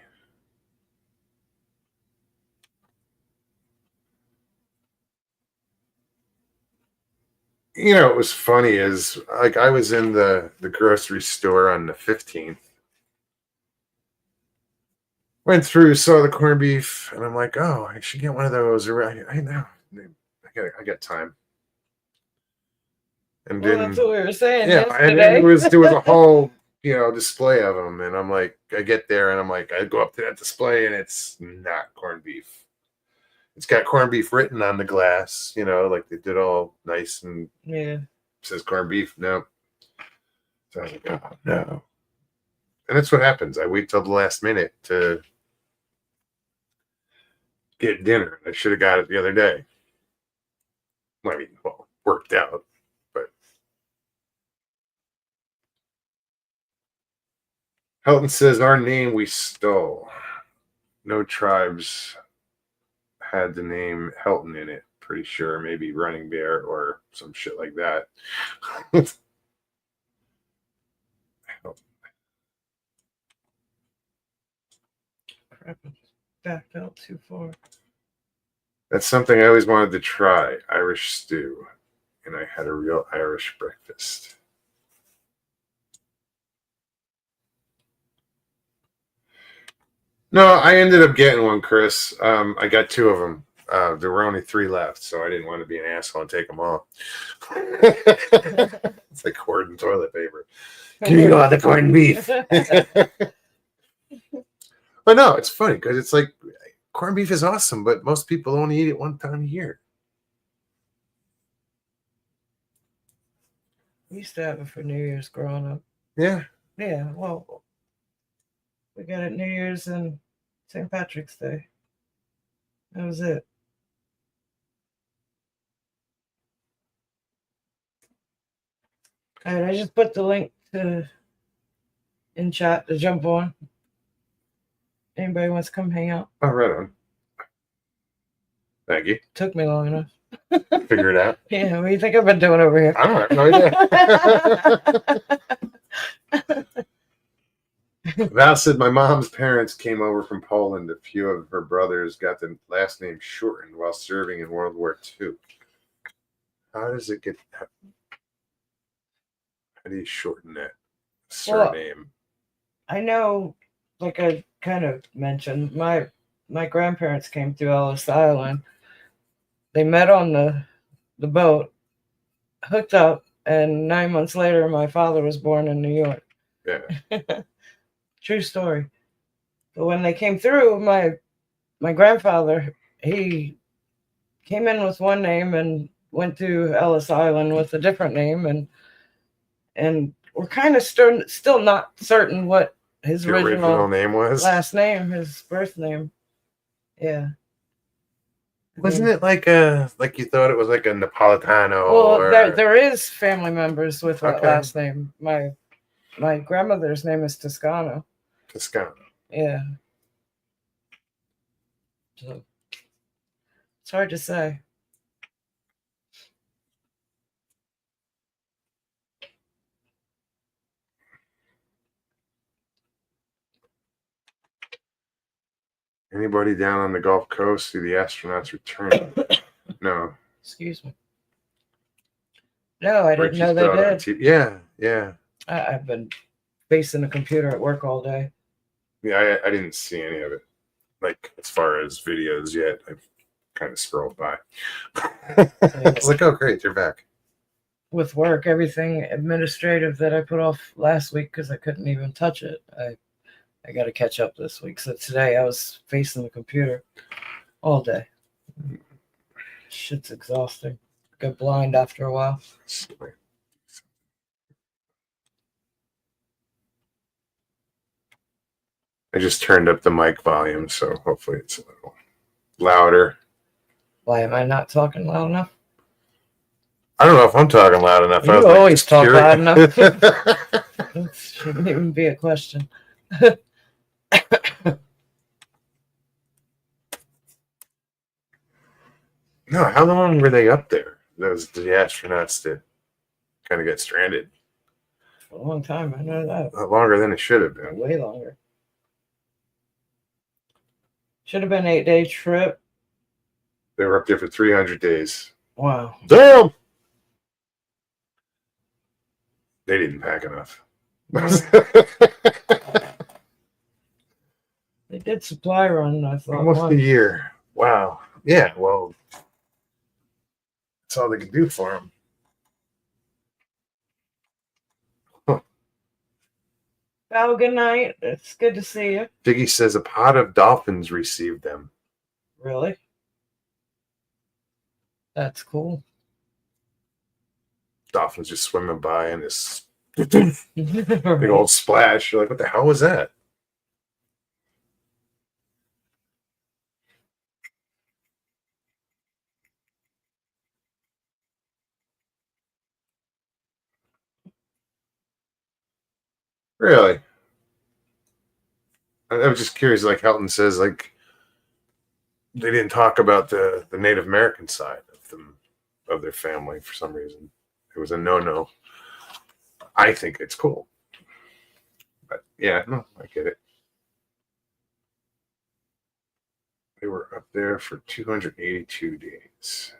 You know, what was funny is like I was in the grocery store on the 15th. Went through, saw the corned beef, and I'm like, oh, I should get one of those. I know, I got time. And Well, then that's what we were saying yeah, and yesterday. there was a whole display of them, and I'm like, I get there, and I'm like, I go up to that display, and it's not corned beef. It's got corned beef written on the glass, like they did all nice and Yeah. says corned beef. No. So I was like, oh no. And that's what happens. I wait till the last minute to get dinner. I should have got it the other day. I mean, well, worked out, but Helton says our name we stole. No tribes had the name Helton in it. Pretty sure, maybe Running Bear or some shit like that. Crap, I backed out too far. That's something I always wanted to try. Irish stew. And I had a real Irish breakfast. No, I ended up getting one, Chris. I got 2 of them. There were only 3 left, so I didn't want to be an asshole and take them all. It's like hoarding toilet paper. Give me all the corned beef. But no, it's funny because it's like corned beef is awesome, but most people only eat it one time a year. We used to have it for New Year's growing up. Yeah. Yeah, well, we got it New Year's and St. Patrick's Day. That was it. All right, I just put the link to in chat to jump on. Anybody wants to come hang out? Oh, right on. Thank you. Took me long enough. Figure it out. Yeah, what do you think I've been doing over here? I don't have no idea. Val said my mom's parents came over from Poland. A few of her brothers got the last name shortened while serving in World War II. How does it get? How do you shorten that surname? I know, like I kind of mentioned, my grandparents came through Ellis Island. They met on the boat, hooked up, and 9 months later, my father was born in New York. Yeah. True story. But when they came through, my grandfather, he came in with one name and went to Ellis Island with a different name, and we're kind of still not certain what his The original name was. last name, his birth name. Yeah. Wasn't it like you thought it was like a Napolitano? Well, or... there is family members with that Okay. last name. My grandmother's name is Toscano. Toscano. Yeah. So it's hard to say. Anybody down on the Gulf Coast see the astronauts returning? No. Excuse me. No, I didn't Richie's know they daughter on did. TV. Yeah, yeah. I've been facing the computer at work all day. Yeah, I didn't see any of it. Like, as far as videos yet, I've kind of scrolled by. I was like, oh, great, you're back. With work, everything administrative that I put off last week because I couldn't even touch it. I got to catch up this week. So today I was facing the computer all day. Shit's exhausting. Got blind after a while. I just turned up the mic volume, so hopefully it's a little louder. Why am I not talking loud enough? I don't know if I'm talking loud enough. You I was like, always talk curious. loud enough. That shouldn't even be a question. No, how long were they up there? The astronauts that kind of get stranded. For a long time, I know that. Longer than it should have been. Way longer. Should have been 8-day trip. They were up there for 300 days. Wow. Damn! They didn't pack enough. They did supply run, I thought. Almost a once. year. Wow. Yeah, well, that's all they could do for them. Well, good night. It's good to see you. Diggy says a pod of dolphins received them. Really? That's cool. Dolphins just swimming by in this big old splash. You're like, what the hell was that? Really? I was just curious, like Helton says, like they didn't talk about the Native American side of them, of their family for some reason. It was a no-no. I think it's cool. But yeah, no, I get it. They were up there for 282 days.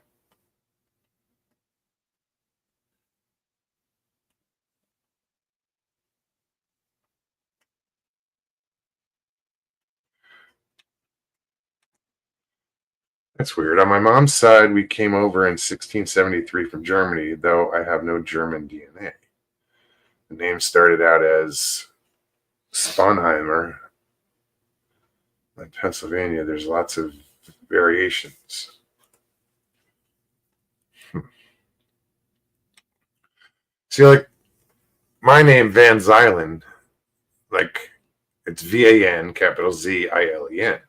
That's weird. On my mom's side, we came over in 1673 from Germany, though I have no German DNA. The name started out as Sponheimer. In Pennsylvania, there's lots of variations. See, like my name, Van Zylen, like it's VAN, capital ZILEN.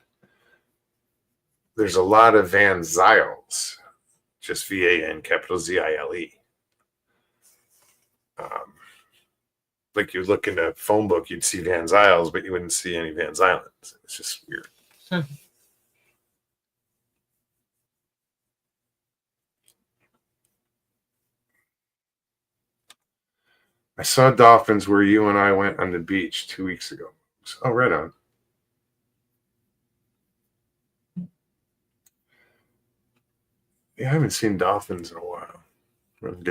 There's a lot of Van Zyles, just VAN, capital ZILE. Like you look in a phone book, you'd see Van Zyles, but you wouldn't see any Van Zylens. It's just weird. I saw dolphins where you and I went on the beach 2 weeks ago. Oh, right on. Yeah, I haven't seen dolphins in a while. Don't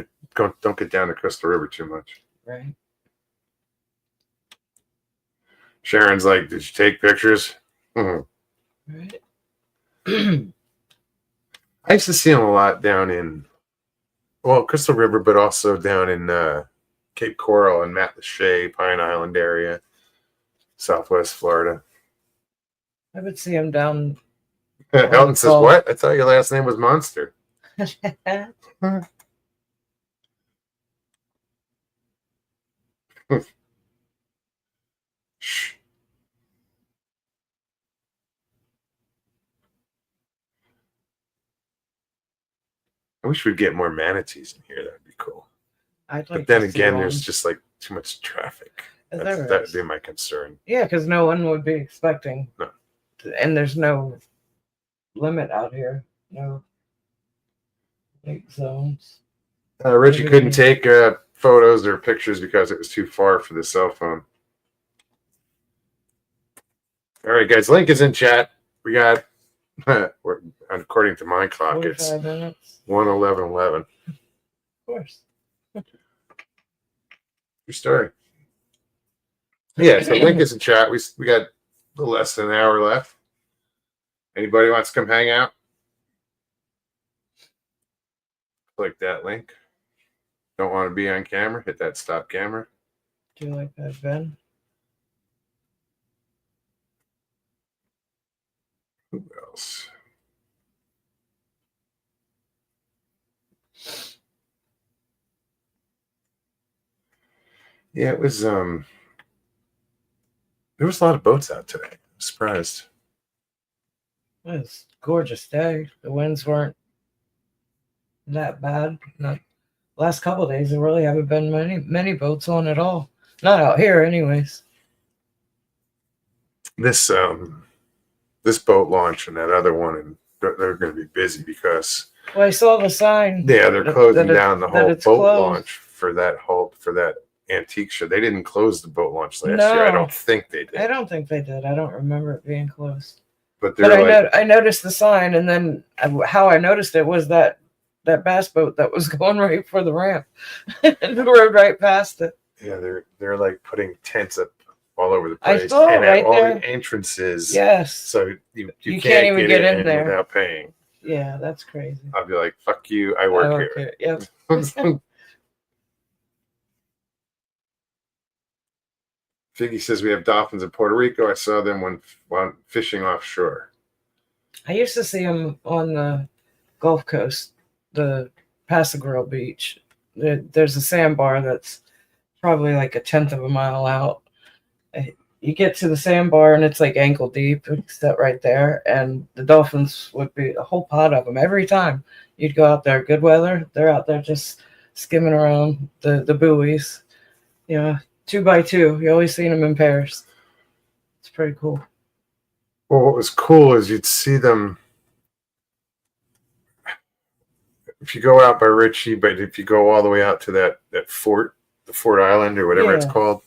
get down to Crystal River too much. Right. Sharon's like, did you take pictures? Right. I used to see them a lot down in, Crystal River, but also down in Cape Coral and Matlacha, Pine Island area, Southwest Florida. I would see him down. Elton says, what? I thought your last name was Monster. Shh. I wish we'd get more manatees in here. That'd be cool. I'd like But then to see again, one. there's just like too much traffic. There That would is. be my concern. Yeah, because no one would be expecting. No. And there's no limit out here. No lake zones. Richie couldn't take photos or pictures because it was too far for the cell phone. All right, guys. Link is in chat. We got, according to my clock, it's 45 minutes. 1:11:11. Of course. Your story. Yeah, so link is in chat. We got a little less than an hour left. Anybody wants to come hang out? Click that link. Don't want to be on camera? Hit that stop camera. Do you like that, Ben? Who else? Yeah, it was there was a lot of boats out today. I'm surprised. It was a gorgeous day. The winds weren't that bad. Not last couple of days there really haven't been many boats on at all. Not out here anyways. This this boat launch and that other one, and they're going to be busy because Well, I saw the sign. they're closing down the whole boat it's closed. launch for that antique show. They didn't close the boat launch last year. I No. don't think they did. I don't think they did. I don't remember it being closed. But But they're I noticed the sign, and then how I noticed it was that bass boat that was going right for the ramp, and rode right past it. yeah, they're like putting tents up all over the I place saw and right at all there. the entrances. Yes. So you You can't even get in in there. without paying. Yeah, that's crazy. I'll be like, fuck you, I work here. Yep. Figgy says we have dolphins in Puerto Rico. I saw them when fishing offshore. I used to see them on the Gulf Coast, the Pasaguero Beach. There's a sandbar that's probably like 1/10 of a mile out. You get to the sandbar and it's like ankle deep. It's that right there, and the dolphins would be a whole pot of them every time you'd go out there. Good weather, they're out there just skimming around the buoys. You know, 2 by 2. You always seen them in pairs. It's pretty cool. Well, what was cool is you'd see them if you go out by Ritchie, but if you go all the way out to that fort, the Fort Island or whatever it's Yeah. called,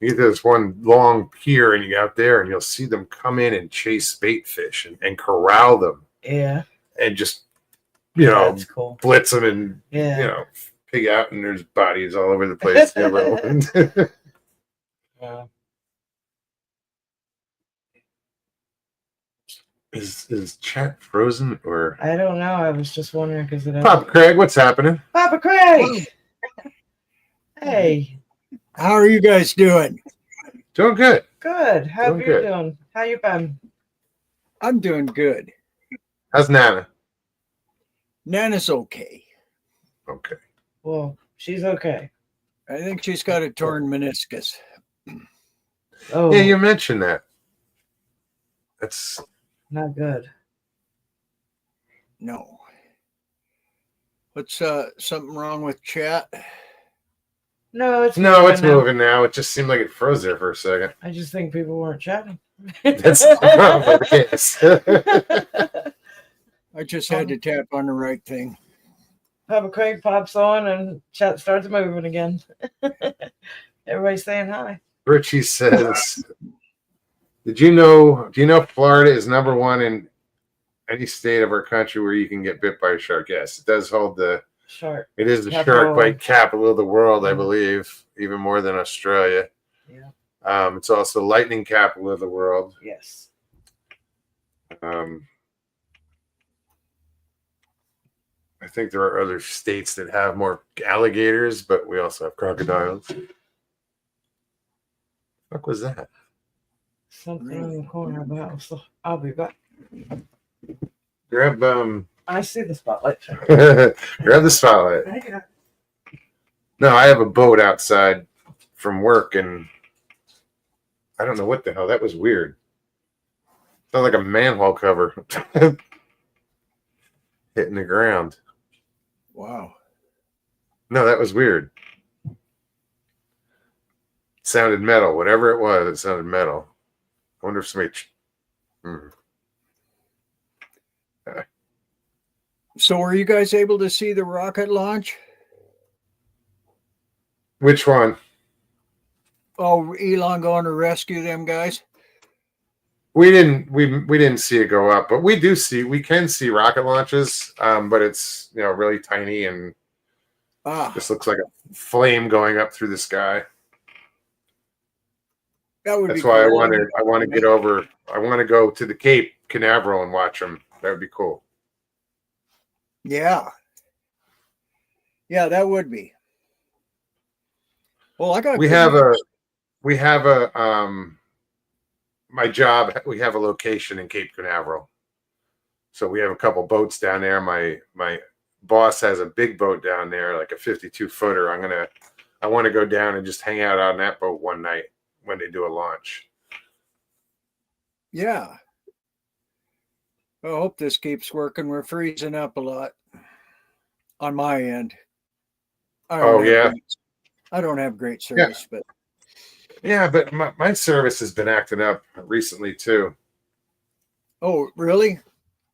You get this one long pier, and you get out there, and you'll see them come in and chase bait fish and corral them, Yeah. and just That's cool. blitz them and Yeah. pig out, and there's bodies all over the place. Yeah. Is chat frozen or I don't know. I was just wondering because it. Papa Craig? What's happening? Papa Craig. Hey. How are you guys doing? Doing good. Good. How Doing you good. doing? How you been? I'm doing good. How's Nana? Nana's okay. Okay. Well, she's okay. I think she's got a torn meniscus. Oh, Yeah, you mentioned that. That's not good. No. What's something wrong with chat? No, it's no, moving it's now. moving now. It just seemed like it froze there for a second. I just think people weren't chatting. That's probably the case. I just had to tap on the right thing. Papa Craig pops on and chat starts moving again. Everybody's saying hi. Richie says, do you know Florida is number one in any state of our country where you can get bit by a shark? Yes, it does hold Shark. it is the Capital. shark bite capital of the world, I believe, even more than Australia. Yeah. It's also lightning capital of the world. Yes. I think there are other states that have more alligators, but we also have crocodiles. What was that? Something in the corner of the house. So I'll be back. Grab I see the spotlight. grab the spotlight. No, I have a boat outside from work, and I don't know what the hell. That was weird. Sounds like a manhole cover hitting the ground. Wow. No, that was weird. Sounded metal. Whatever it was, it sounded metal. I wonder if somebody. So were you guys able to see the rocket launch? Which one? Oh, Elon going to rescue them guys? We didn't see it go up, but we can see rocket launches, but it's really tiny and just looks like a flame going up through the sky. That would That's be why cool. I want to get over. I want to go to the Cape Canaveral and watch them. That would be cool. Yeah. Yeah, that would be. Well, I got We have a my job, we have a location in Cape Canaveral. So we have a couple boats down there. My boss has a big boat down there, like a 52-footer. I want to go down and just hang out on that boat one night when they do a launch. Yeah. I hope this keeps working. We're freezing up a lot on my end. I don't have great service, but Yeah, but my service has been acting up recently too. oh, really?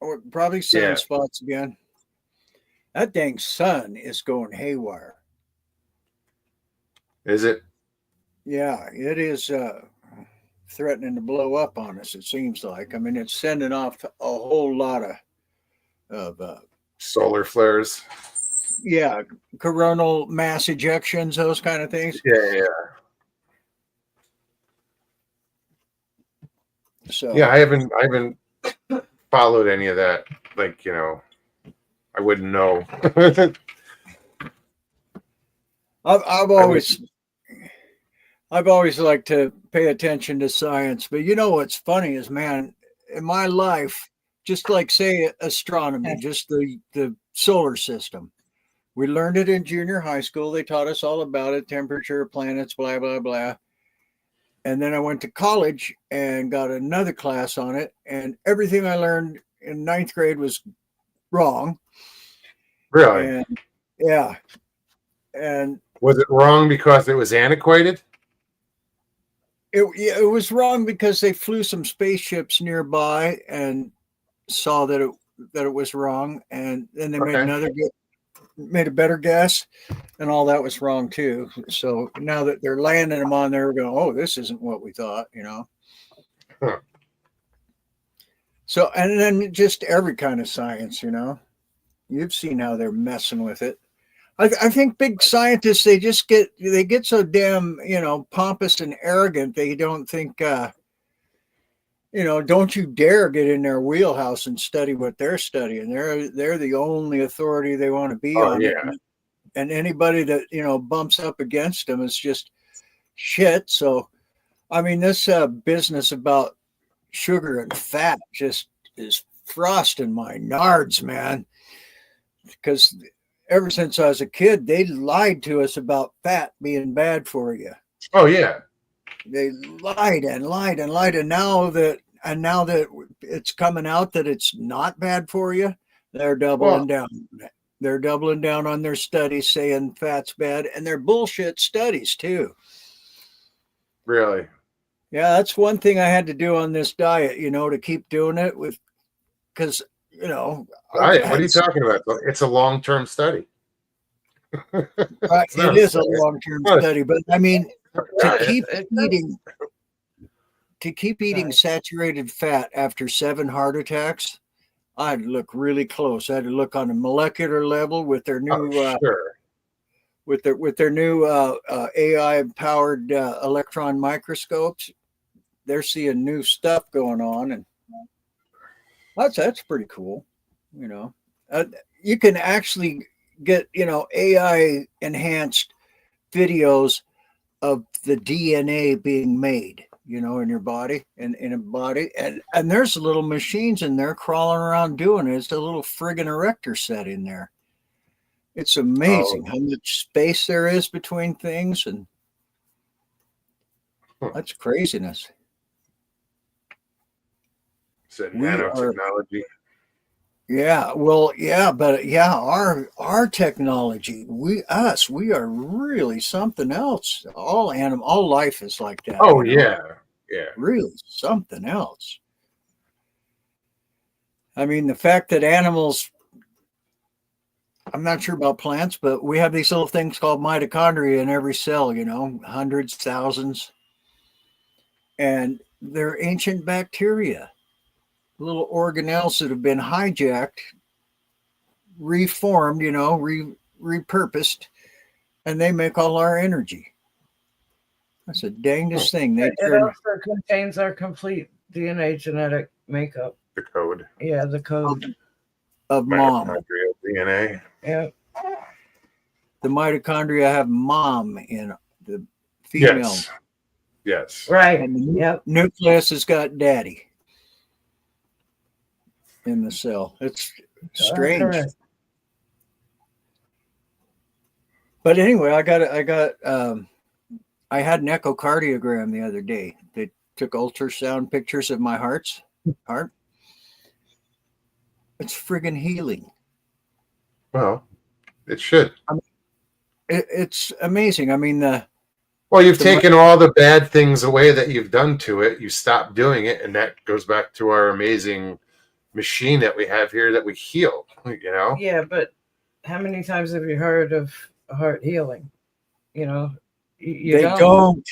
Or probably sunspots again. That dang sun is going haywire. Is it? Yeah, it is threatening to blow up on us, it seems like. I mean, it's sending off a whole lot of Solar flares. yeah, coronal mass ejections, those kind of things. Yeah. So Yeah, I haven't followed any of that. Like, I wouldn't know. I've always liked to pay attention to science, but what's funny is, man, in my life, just like say astronomy, just the solar system. We learned it in junior high school. They taught us all about it, temperature, planets, blah, blah, blah. And then I went to college and got another class on it. And everything I learned in 9th grade was wrong. Really? And yeah. And was it wrong because it was antiquated? it was wrong because they flew some spaceships nearby and saw that it was wrong. And then they made another made a better guess, and all that was wrong too. So now that they're landing them on there, we're going, oh, this isn't what we thought, you know. Huh. So, and then just every kind of science, you know, you've seen how they're messing with it. I think big scientists, they get so damn, you know, pompous and arrogant. They don't think, you know, don't you dare get in their wheelhouse and study what they're studying. They're the only authority they want to be Oh, on yeah. it. And anybody that, you know, bumps up against them is just shit. So, I mean, this business about sugar and fat just is frosting my nards, man. Because ever since I was a kid, they lied to us about fat being bad for you. Oh yeah. They lied and lied and lied, and now that it's coming out that it's not bad for you, they're doubling down. They're doubling down on their studies saying fat's bad, and they're bullshit studies too. Really? Yeah, that's one thing I had to do on this diet, you know, to keep doing it with, because, you know, What are you talking about? It's a long-term study. It's not it is a study. long-term No, study, but I mean, to keep eating Right. saturated fat after 7 heart attacks, I'd look really close. I had to look on a molecular level with their new sure. with their new AI powered electron microscopes. They're seeing new stuff going on, and that's pretty cool. You know, you can actually get, you know, AI enhanced videos of the DNA being made, you know, in your body and in a body, and there's little machines in there crawling around doing it. It's a little friggin' erector set in there. It's amazing how much space there is between things, and that's craziness. Said We are- nanotechnology. Yeah, well, yeah, but yeah, our technology, we are really something else. All life is like that. Oh you know? yeah. Yeah. Really something else. I mean, the fact that animals, I'm not sure about plants, but we have these little things called mitochondria in every cell, you know, hundreds, thousands. And they're ancient bacteria, little organelles that have been hijacked, reformed, you know, repurposed, and they make all our energy. That's the dangest thing. They It turn also contains our complete DNA genetic makeup. The code. Yeah, the code. of mom. Mitochondrial DNA. Yeah. The mitochondria have mom in the female. Yes. Yes. Right. And the Yep. nucleus has got daddy in the cell. It's strange. Correct. But anyway, I had an echocardiogram the other day. They took ultrasound pictures of my heart. It's friggin' healing. Well, it should. It's amazing. I mean, Well, you've taken all the bad things away that you've done to it. You stop doing it, and that goes back to our amazing machine that we have here that we heal. You know? Yeah, but how many times have you heard of heart healing? You know, you they don't. don't.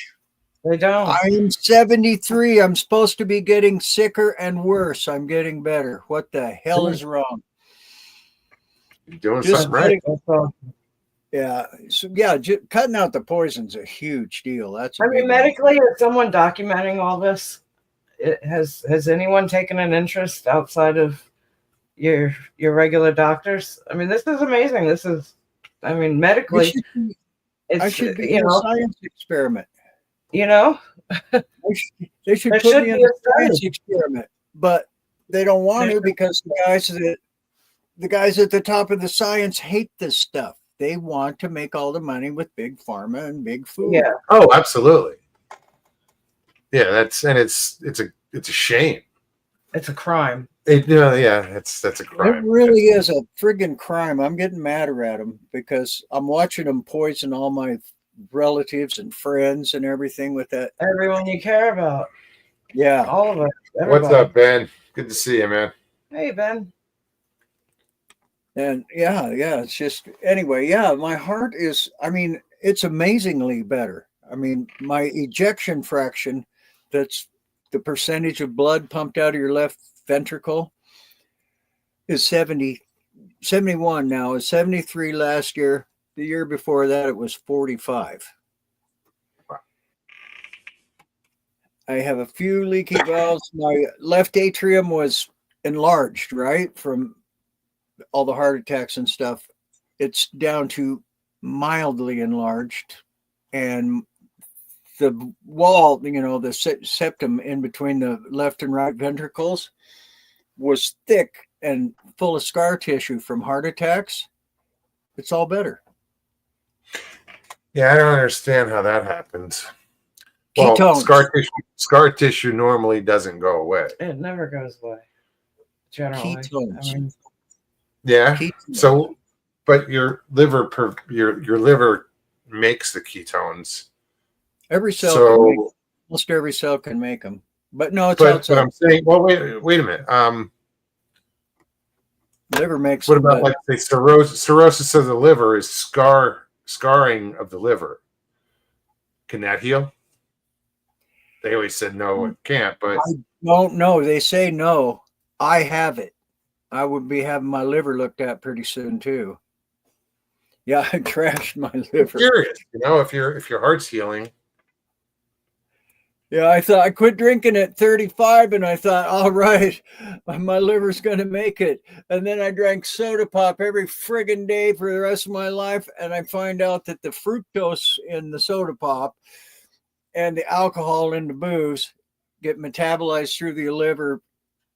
They don't. I am 73. I'm supposed to be getting sicker and worse. I'm getting better. What the hell is wrong? You're doing Just something right. Yeah. So, yeah, cutting out the poison's a huge deal. That's a I big mean, one. medically, is someone documenting all this? Has anyone taken an interest outside of your regular doctors? I mean, this is amazing. This is, I mean, medically, I it's, should be you in a know, science experiment. you know, They should There put should me in be a a science study. experiment, but they don't want to because the guys at the top of the science hate this stuff. They want to make all the money with big pharma and big food. yeah, Oh, absolutely. Yeah, it's a shame. it's a crime. That's a It crime. really is a friggin' crime. I'm getting madder at them because I'm watching them poison all my relatives and friends and everything with that. Everyone you care about, Yeah. all of us. What's Everybody. up, Ben? Good to see you, man. Hey, Ben. And yeah, it's just anyway, yeah, my heart is, I mean, it's amazingly better. I mean, my ejection fraction, that's the percentage of blood pumped out of your left ventricle, is 71 now. Is 73 last year. The year before that it was 45. I have a few leaky valves. My left atrium was enlarged, right? From all the heart attacks and stuff. It's down to mildly enlarged. And the wall, the septum in between the left and right ventricles was thick and full of scar tissue from heart attacks. It's all better. Yeah, I don't understand how that happens. Well, Ketones. scar tissue normally doesn't go away. It never goes away. Generally. Ketones. I mean, Yeah. Ketones. So, but your liver makes the ketones. Every cell So, almost every cell can make them. But no, it's but outside. I'm saying, well, wait a minute. Liver makes What them, about but like say cirrhosis of the liver is scarring of the liver? Can that heal? They always said no, it can't. But I don't know. They say no. I have it. I would be having my liver looked at pretty soon too. Yeah, I trashed my I'm liver. curious, if your heart's healing. Yeah, I thought I quit drinking at 35 and I thought, all right, my liver's going to make it. And then I drank soda pop every friggin' day for the rest of my life. And I find out that the fructose in the soda pop and the alcohol in the booze get metabolized through the liver.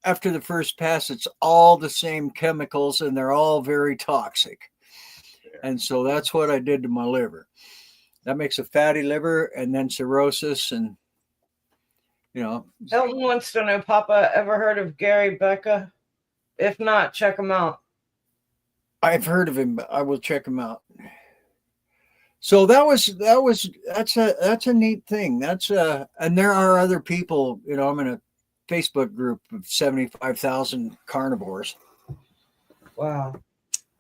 After the first pass, it's all the same chemicals and they're all very toxic. And so that's what I did to my liver. That makes a fatty liver and then cirrhosis and Elton wants to know, Papa, ever heard of Gary Becca? If not, check him out. I've heard of him, but I will check him out. So that's a neat thing. And there are other people, I'm in a Facebook group of 75,000 carnivores. Wow.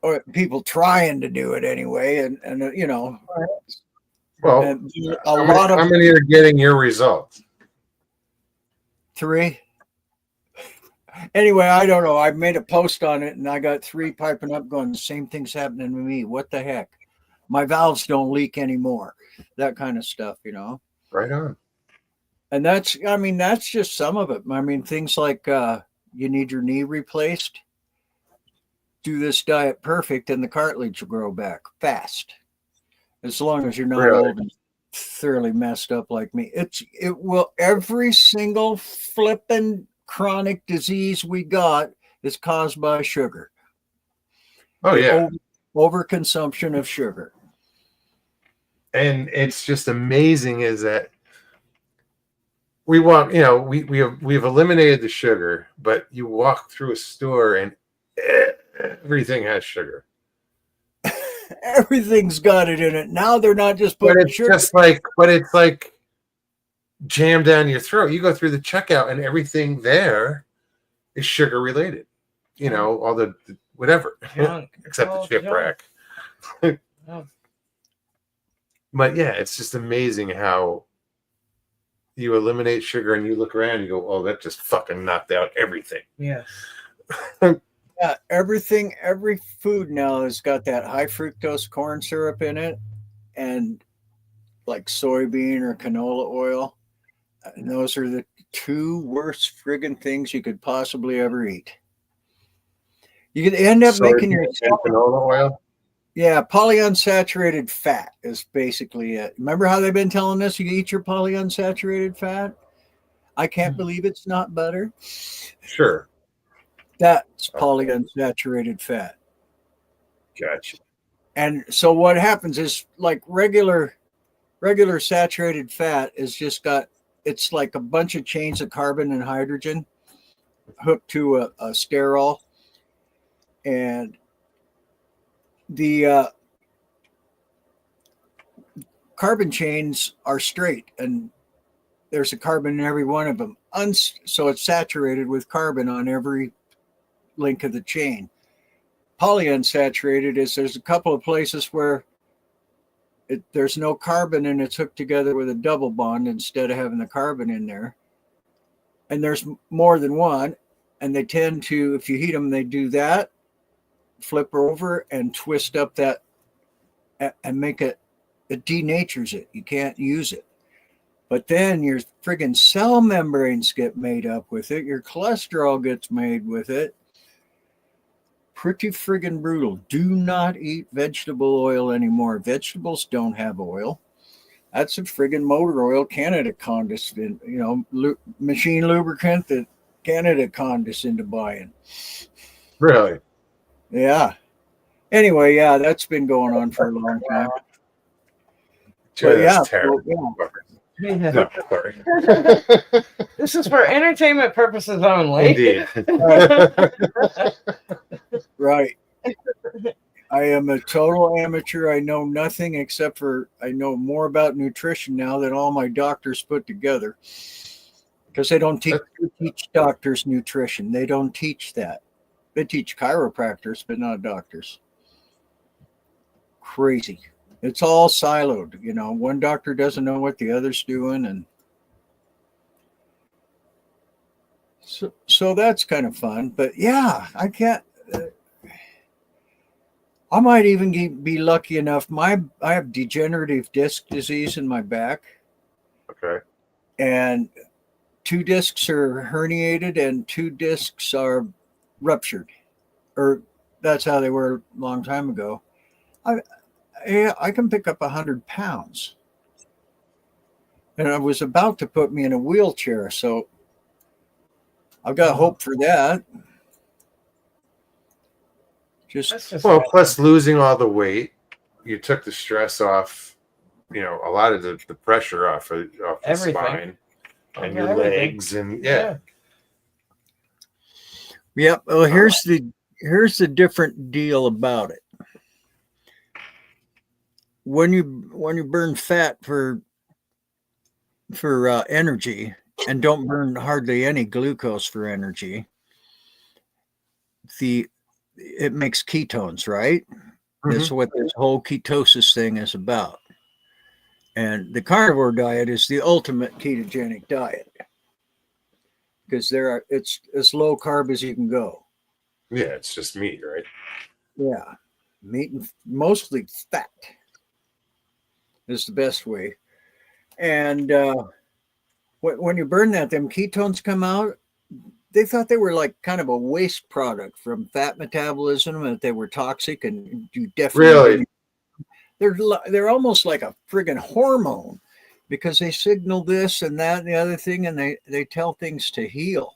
Or people trying to do it anyway. And Well, and how many are getting your results? 3. Anyway, I don't know. I made a post on it and I got 3 piping up going, the same thing's happening to me. What the heck? My valves don't leak anymore. That kind of stuff, Right on. And that's just some of it. I mean, things like you need your knee replaced. Do this diet perfect and the cartilage will grow back fast. As long as you're not old and thoroughly messed up like me. It will, every single flippin' chronic disease we got is caused by sugar. Oh yeah. Overconsumption of sugar. And it's just amazing is that we want, we've eliminated the sugar, but you walk through a store and everything has sugar. Everything's got it in it. Now they're not just putting sugar. But it's like jammed down your throat. You go through the checkout and everything there is sugar related. All the whatever, except the chip rack. But yeah, it's just amazing how you eliminate sugar and you look around and you go, oh, that just fucking knocked out everything. Yes. Yeah, everything, every food now has got that high fructose corn syrup in it and like soybean or canola oil. And those are the 2 worst friggin' things you could possibly ever eat. You could end up making yourself canola oil. Yeah, polyunsaturated fat is basically it. Remember how they've been telling us you eat your polyunsaturated fat? I can't believe it's not butter. Sure. That's polyunsaturated fat. Gotcha. And so what happens is like regular saturated fat is just it's like a bunch of chains of carbon and hydrogen hooked to a sterol. And the carbon chains are straight and there's a carbon in every one of them. So it's saturated with carbon on every link of the chain. polyunsaturated is there's a couple of places where there's no carbon and it's hooked together with a double bond instead of having the carbon in there. And there's more than one. And they tend to, if you heat them, they do that, flip over and twist up that and make it denatures it. You can't use it. But then your friggin' cell membranes get made up with it. Your cholesterol gets made with it. Pretty friggin' brutal. Do not eat vegetable oil anymore. Vegetables don't have oil. That's a friggin' motor oil Canada conned us in, machine lubricant that Canada conned us into buying. Really? Yeah. Anyway, yeah, that's been going on for a long time. Sure, But that's yeah, terrible. yeah. Yeah. No, sorry. This is for entertainment purposes only. Indeed. Right. I am a total amateur. I know nothing except for I know more about nutrition now than all my doctors put together. Because they don't teach doctors nutrition. They don't teach that. They teach chiropractors, but not doctors. Crazy. It's all siloed. One doctor doesn't know what the other's doing. And so that's kind of fun. But yeah, I can't. I might even be lucky enough. I have degenerative disc disease in my back. Okay. And 2 discs are herniated and 2 discs are ruptured. Or that's how they were a long time ago. I can pick up 100 pounds. And I was about to put me in a wheelchair. So I've got hope for that. Well, plus losing all the weight, you took the stress off, a lot of the pressure off the Everything. spine and your Everything. legs, and yeah. Yep. Well, here's the different deal about it. When you burn fat for energy and don't burn hardly any glucose for energy, it makes ketones, right? This is what this whole ketosis thing is about. And the carnivore diet is the ultimate ketogenic diet because it's as low carb as you can go. Yeah, it's just meat, right? Yeah, meat and mostly fat is the best way. And when you burn that, them ketones come out. They thought they were like kind of a waste product from fat metabolism, that they were toxic, and you definitely they're almost like a friggin' hormone because they signal this and that and the other thing, and they tell things to heal.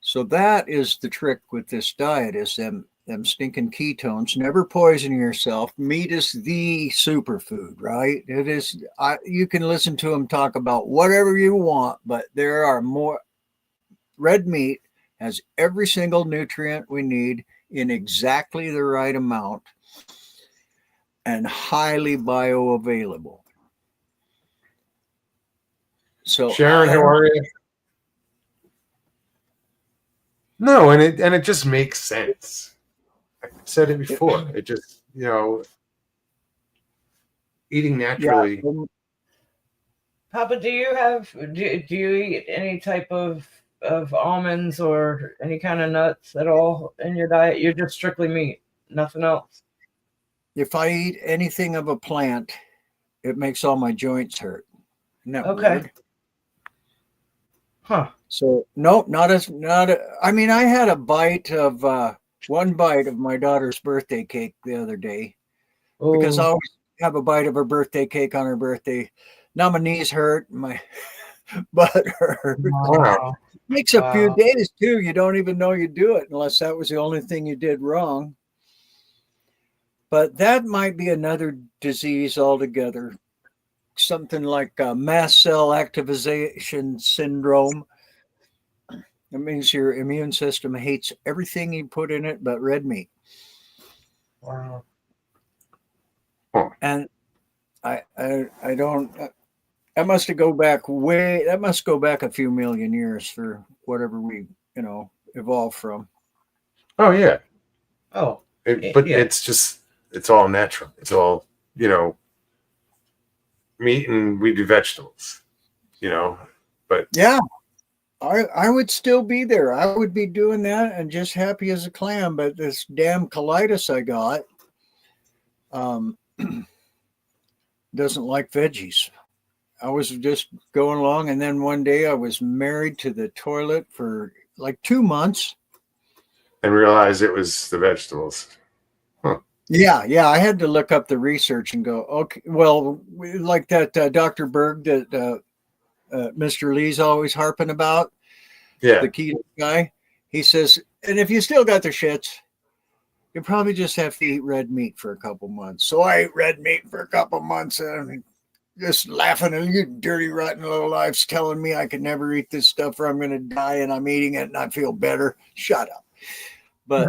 So that is the trick with this diet, is them stinking ketones. Never poison yourself. Meat is the superfood, right? It is. You can listen to them talk about whatever you want, but there are more. Red meat has every single nutrient we need in exactly the right amount and highly bioavailable. So Sharon, how are you? No, and it just makes sense. I said it before. It just, eating naturally. Yeah. Papa, do you eat any type of almonds or any kind of nuts at all in your diet? You're just strictly meat, nothing else. If I eat anything of a plant, it makes all my joints hurt. Isn't that Okay. weird? Huh. So no, I mean, I had a bite of one bite of my daughter's birthday cake the other day because Ooh. I always have a bite of her birthday cake on her birthday. Now my knees hurt, my butt hurt. Wow. Takes a few Wow. days too. You don't even know you do it unless that was the only thing you did wrong. But that might be another disease altogether. Something like mast cell activation syndrome. It means your immune system hates everything you put in it but red meat. Wow. And I don't. That must go back a few million years for whatever we evolved from. Oh yeah. Oh, But yeah. it's all natural. It's all, meat, and we do vegetables, but Yeah, I would still be there. I would be doing that and just happy as a clam. But this damn colitis I got doesn't like veggies. I was just going along, and then one day I was married to the toilet for like 2 months. and realize it was the vegetables. Yeah, I had to look up the research and go, okay, well, like that Dr. Berg that Mr. Lee's always harping about, Yeah. the keto guy. He says, and if you still got the shits, you probably just have to eat red meat for a couple months. So I ate red meat for a couple months and just laughing at you dirty, rotten little lives telling me I could never eat this stuff or I'm going to die, and I'm eating it and I feel better. Shut up. But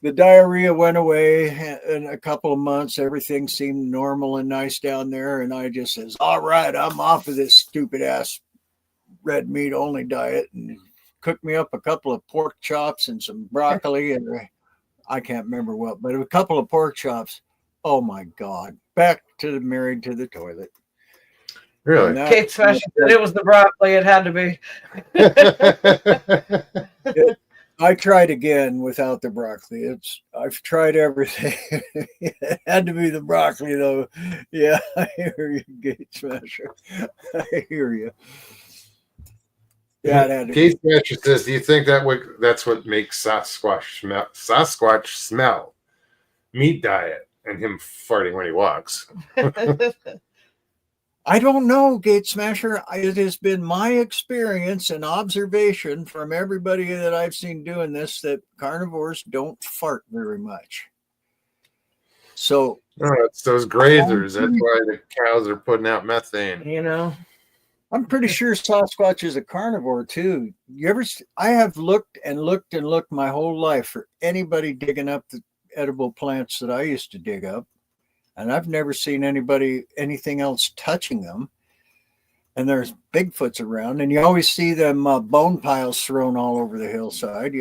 the diarrhea went away in a couple of months. Everything seemed normal and nice down there. And I just says, all right, I'm off of this stupid ass red meat only diet, and cooked me up a couple of pork chops and some broccoli. And I can't remember what, but a couple of pork chops. Oh my God. Back to the married to the toilet. Really? Kate Smasher said it was the broccoli. It had to be. I tried again without the broccoli. I've tried everything. It had to be the broccoli, though. Yeah, I hear you, Gate Smasher. I hear you. Yeah, it had to Keith Smasher says, "Do you think that's what makes Sasquatch smell? Meat diet and him farting when he walks." I don't know, Gate Smasher. It has been my experience and observation from everybody that I've seen doing this that carnivores don't fart very much. So it's those grazers. That's why the cows are putting out methane. I'm pretty sure Sasquatch is a carnivore too. I have looked and looked and looked my whole life for anybody digging up the edible plants that I used to dig up. And I've never seen anything else touching them. And there's Bigfoots around, and you always see them bone piles thrown all over the hillside,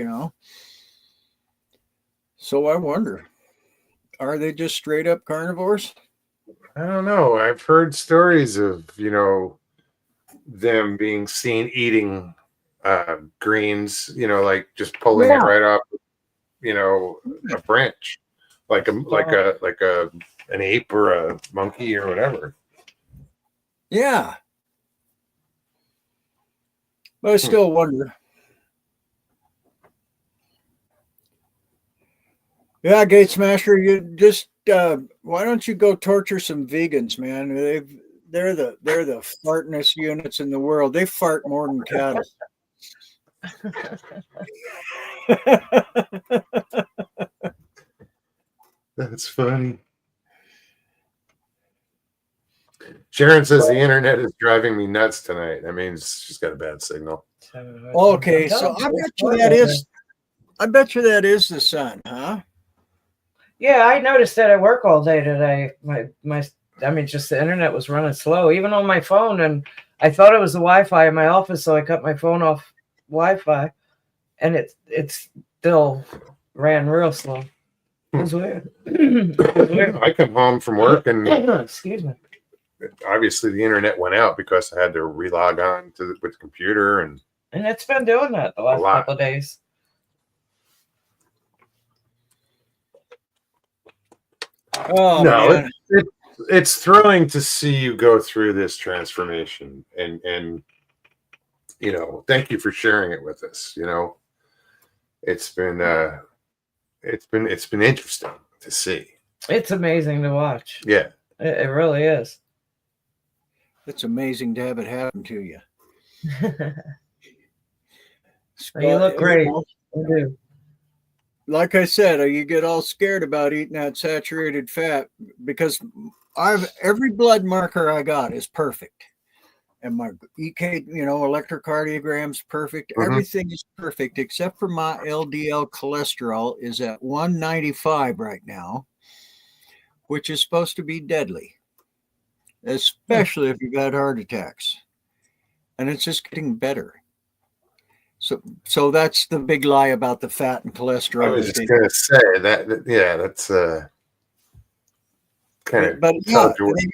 So I wonder, are they just straight up carnivores? I don't know. I've heard stories of, them being seen eating greens, like just pulling it right off, a branch, like an ape or a monkey or whatever. Yeah. But I still wonder. Yeah, Gate Smasher, you just why don't you go torture some vegans, man? They're the fartness units in the world. They fart more than cattle. That's funny. Sharon says the internet is driving me nuts tonight. That means she's got a bad signal. Okay, so I bet you that is the sun, huh? Yeah, I noticed that at work all day today. Just the internet was running slow, even on my phone, and I thought it was the Wi-Fi in my office, so I cut my phone off Wi-Fi, and it still ran real slow. It was weird. I come home from work and excuse me. Obviously the internet went out because I had to relog on with the computer, and it's been doing that the last couple of days. Oh no, it's thrilling to see you go through this transformation, and thank you for sharing it with us. It's been interesting to see. It's amazing to watch. Yeah, it really is. It's amazing to have it happen to you. You look great. You do. Like I said, you get all scared about eating that saturated fat because every blood marker I got is perfect. And my EK, electrocardiogram's perfect. Mm-hmm. Everything is perfect except for my LDL cholesterol is at 195 right now, which is supposed to be deadly, especially if you've had heart attacks. And it's just getting better. So that's the big lie about the fat and I cholesterol. was that just they- gonna say that. Yeah, that's kind of but yeah, tells you what-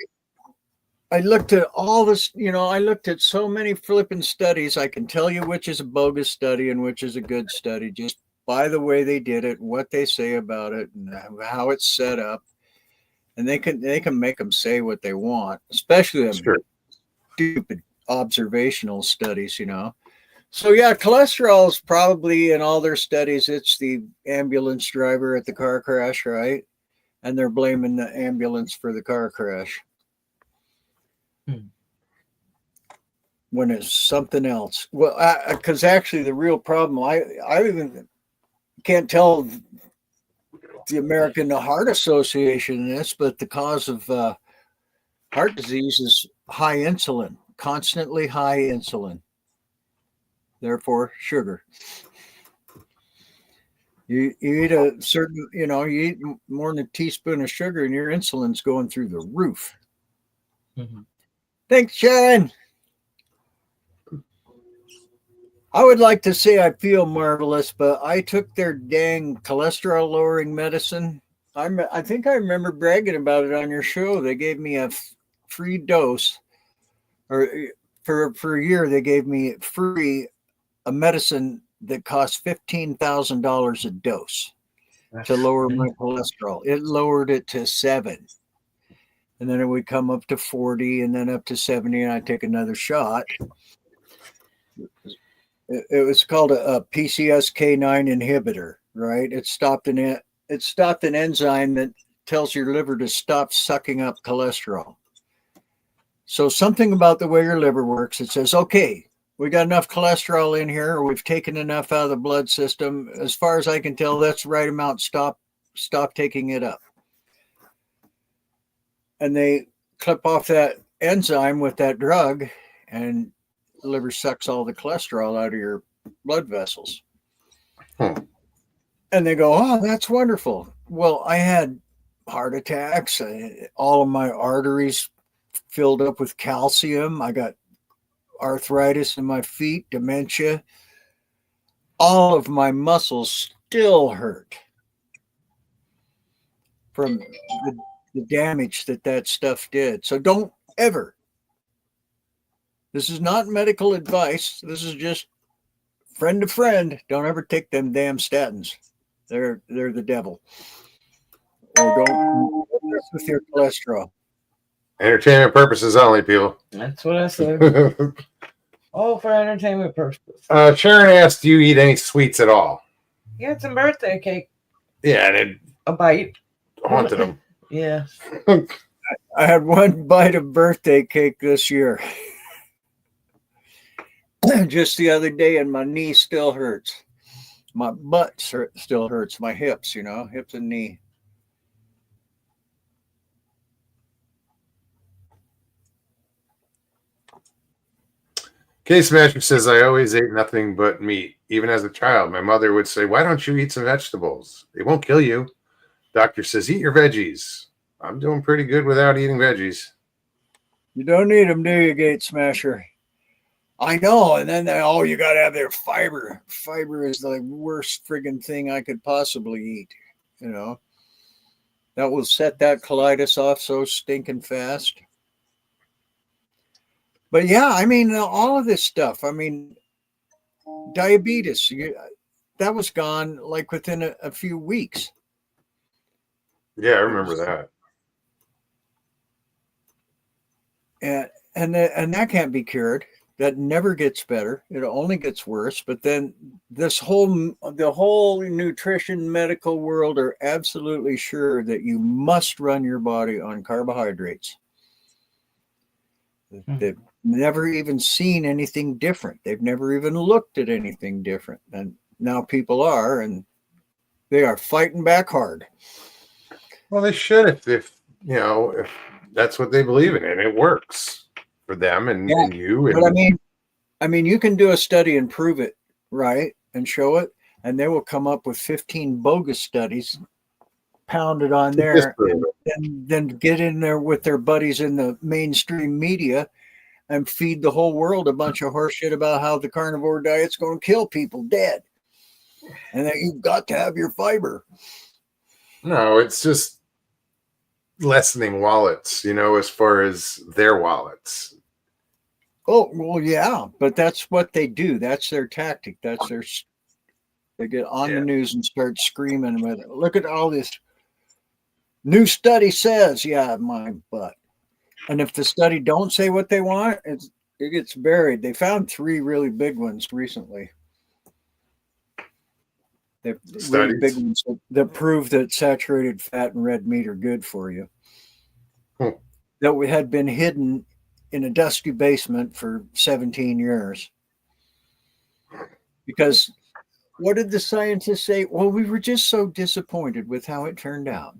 I looked at all this, I looked at so many flipping studies. I can tell you which is a bogus study and which is a good study just by the way they did it, what they say about it, and how it's set up. And they can make them say what they want, especially them Sure. stupid observational studies, So yeah, cholesterol is probably in all their studies, it's the ambulance driver at the car crash, right? And they're blaming the ambulance for the car crash. When it's something else. Well, because actually the real problem, I even can't tell the American Heart Association this, but the cause of heart disease is high insulin, constantly high insulin. Therefore, sugar. You eat a certain, you eat more than a teaspoon of sugar and your insulin's going through the roof. Mhm. Thanks, Sharon. I would like to say I feel marvelous, but I took their dang cholesterol lowering medicine. I think I remember bragging about it on your show. They gave me a free dose, or for a year they gave me free a medicine that cost $15,000 a dose to lower my cholesterol. It lowered it to 7, and then it would come up to 40, and then up to 70, and I take another shot. It was called a PCSK9 inhibitor, right? It stopped an enzyme that tells your liver to stop sucking up cholesterol. So something about the way your liver works, it says, okay, we got enough cholesterol in here, or we've taken enough out of the blood system. As far as I can tell, that's the right amount. Stop taking it up. And they clip off that enzyme with that drug, and the liver sucks all the cholesterol out of your blood vessels. And they go, oh, that's wonderful. Well, I had heart attacks. All of my arteries filled up with calcium. I got arthritis in my feet, dementia. All of my muscles still hurt from the damage that stuff did. So don't ever. This is not medical advice. This is just friend to friend. Don't ever take them damn statins. They're the devil. Or don't mess with your cholesterol. Entertainment purposes only, people. That's what I said. All for entertainment purposes. Sharon asked, "Do you eat any sweets at all?" He had some birthday cake, Yeah, and it a bite. haunted him. Yeah. I had one bite of birthday cake this year. Just the other day, and my knee still hurts. My butt still hurts. My hips, hips and knee. K Smasher says, "I always ate nothing but meat. Even as a child, my mother would say, 'Why don't you eat some vegetables? They won't kill you.' Doctor says, 'Eat your veggies.' I'm doing pretty good without eating veggies." You don't need them, do you, Gate Smasher? I know. And then you got to have their fiber. Fiber is the worst friggin' thing I could possibly eat. That will set that colitis off so stinking fast. But yeah, I mean, all of this stuff. I mean, diabetes, that was gone like within a few weeks. Yeah, I remember that. And that can't be cured. That never gets better. It only gets worse. But then the whole nutrition medical world are absolutely sure that you must run your body on carbohydrates. They've never even seen anything different. They've never even looked at anything different. And now people are, and they are fighting back hard. Well, they should if that's what they believe in, and it works for them and you. And But I mean, you can do a study and prove it, right, and show it, and they will come up with 15 bogus studies pounded on there, and then get in there with their buddies in the mainstream media and feed the whole world a bunch of horseshit about how the carnivore diet's going to kill people dead, and that you've got to have your fiber. No, it's just lessening wallets, as far as their wallets. Oh, well, yeah, but that's what they do. That's their tactic. They get on the news and start screaming with it. Look at all this new study says, yeah, my butt. And if the study don't say what they want, it gets buried. They found 3 really big ones recently. They're really big ones that prove that saturated fat and red meat are good for you. That we had been hidden in a dusty basement for 17 years. Because what did the scientists say? Well, we were just so disappointed with how it turned out.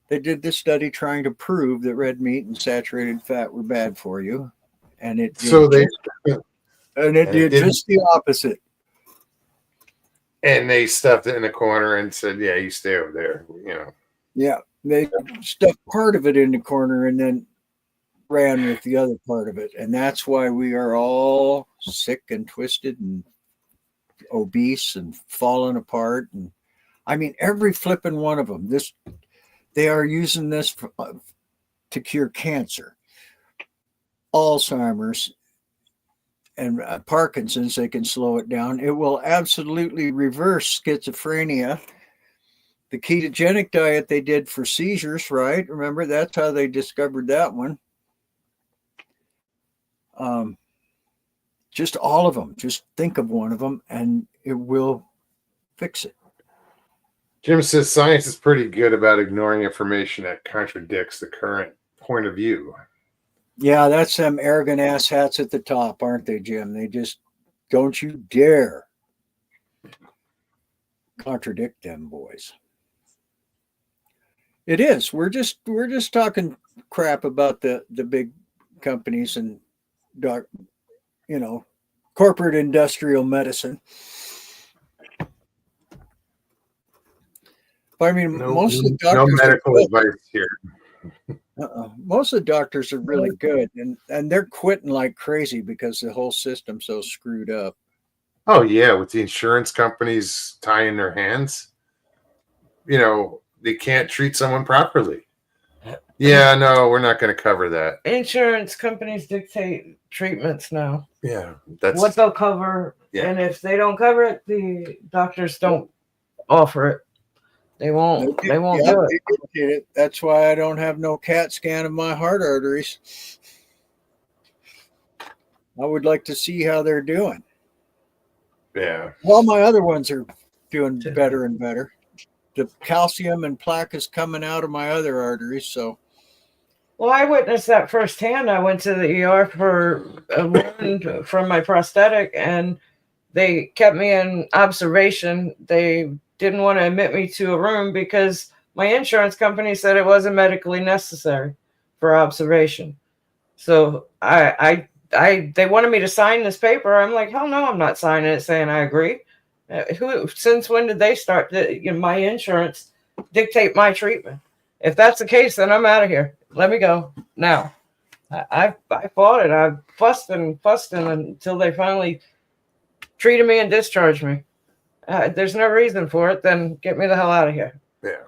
They did this study trying to prove that red meat and saturated fat were bad for you. And it did just the opposite. And they stuffed it in a corner and said, yeah, you stay over there, Yeah, they stuffed part of it in the corner and then ran with the other part of it. And that's why we are all sick and twisted and obese and falling apart. And I mean, every flipping one of them, they are using this to cure cancer, Alzheimer's, and Parkinson's. They can slow it down. It will absolutely reverse schizophrenia. The ketogenic diet they did for seizures, right? Remember, that's how they discovered that one. Just all of them. Just think of one of them and it will fix it. Jim says science is pretty good about ignoring information that contradicts the current point of view. Yeah, that's them arrogant ass hats at the top, aren't they, Jim? They just, don't you dare contradict them boys. It is. We're just talking crap about the big companies and corporate industrial medicine. But I mean, most of the doctors, no medical advice here. Most of the doctors are really good, and they're quitting like crazy because the whole system's so screwed up. Oh yeah, with the insurance companies tying their hands, they can't treat someone properly. Yeah, no, we're not going to cover that. Insurance companies dictate treatments now. Yeah, that's what they'll cover, and if they don't cover it, the doctors don't offer it. They won't do it. That's why I don't have no CAT scan of my heart arteries. I would like to see how they're doing. Yeah. Well, my other ones are doing better and better. The calcium and plaque is coming out of my other arteries, so. Well, I witnessed that firsthand. I went to the ER for a wound from my prosthetic, and they kept me in observation. They didn't want to admit me to a room because my insurance company said it wasn't medically necessary for observation. So they wanted me to sign this paper. I'm like, hell no, I'm not signing it saying I agree. Since when did they start my insurance dictate my treatment? If that's the case, then I'm out of here. Let me go now. I fought it. I fussed until they finally treated me and discharged me. There's no reason for it. Then get me the hell out of here. Yeah.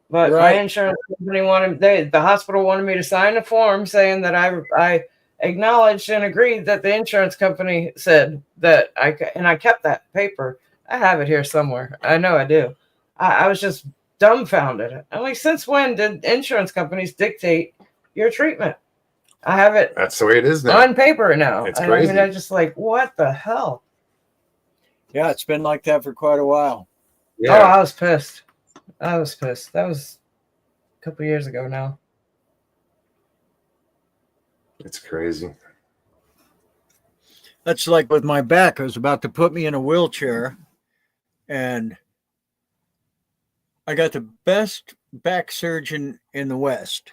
But my insurance company the hospital wanted me to sign a form saying that I acknowledged and agreed that the insurance company said that I kept that paper. I have it here somewhere. I know I do. I was just dumbfounded. I'm like, since when did insurance companies dictate your treatment? I have it. That's the way it is now. On paper now. It's crazy. I mean, I'm just like, what the hell? Yeah, it's been like that for quite a while. Yeah. Oh, I was pissed. That was a couple of years ago now. It's crazy. That's like with my back. I was about to put me in a wheelchair, and I got the best back surgeon in the West.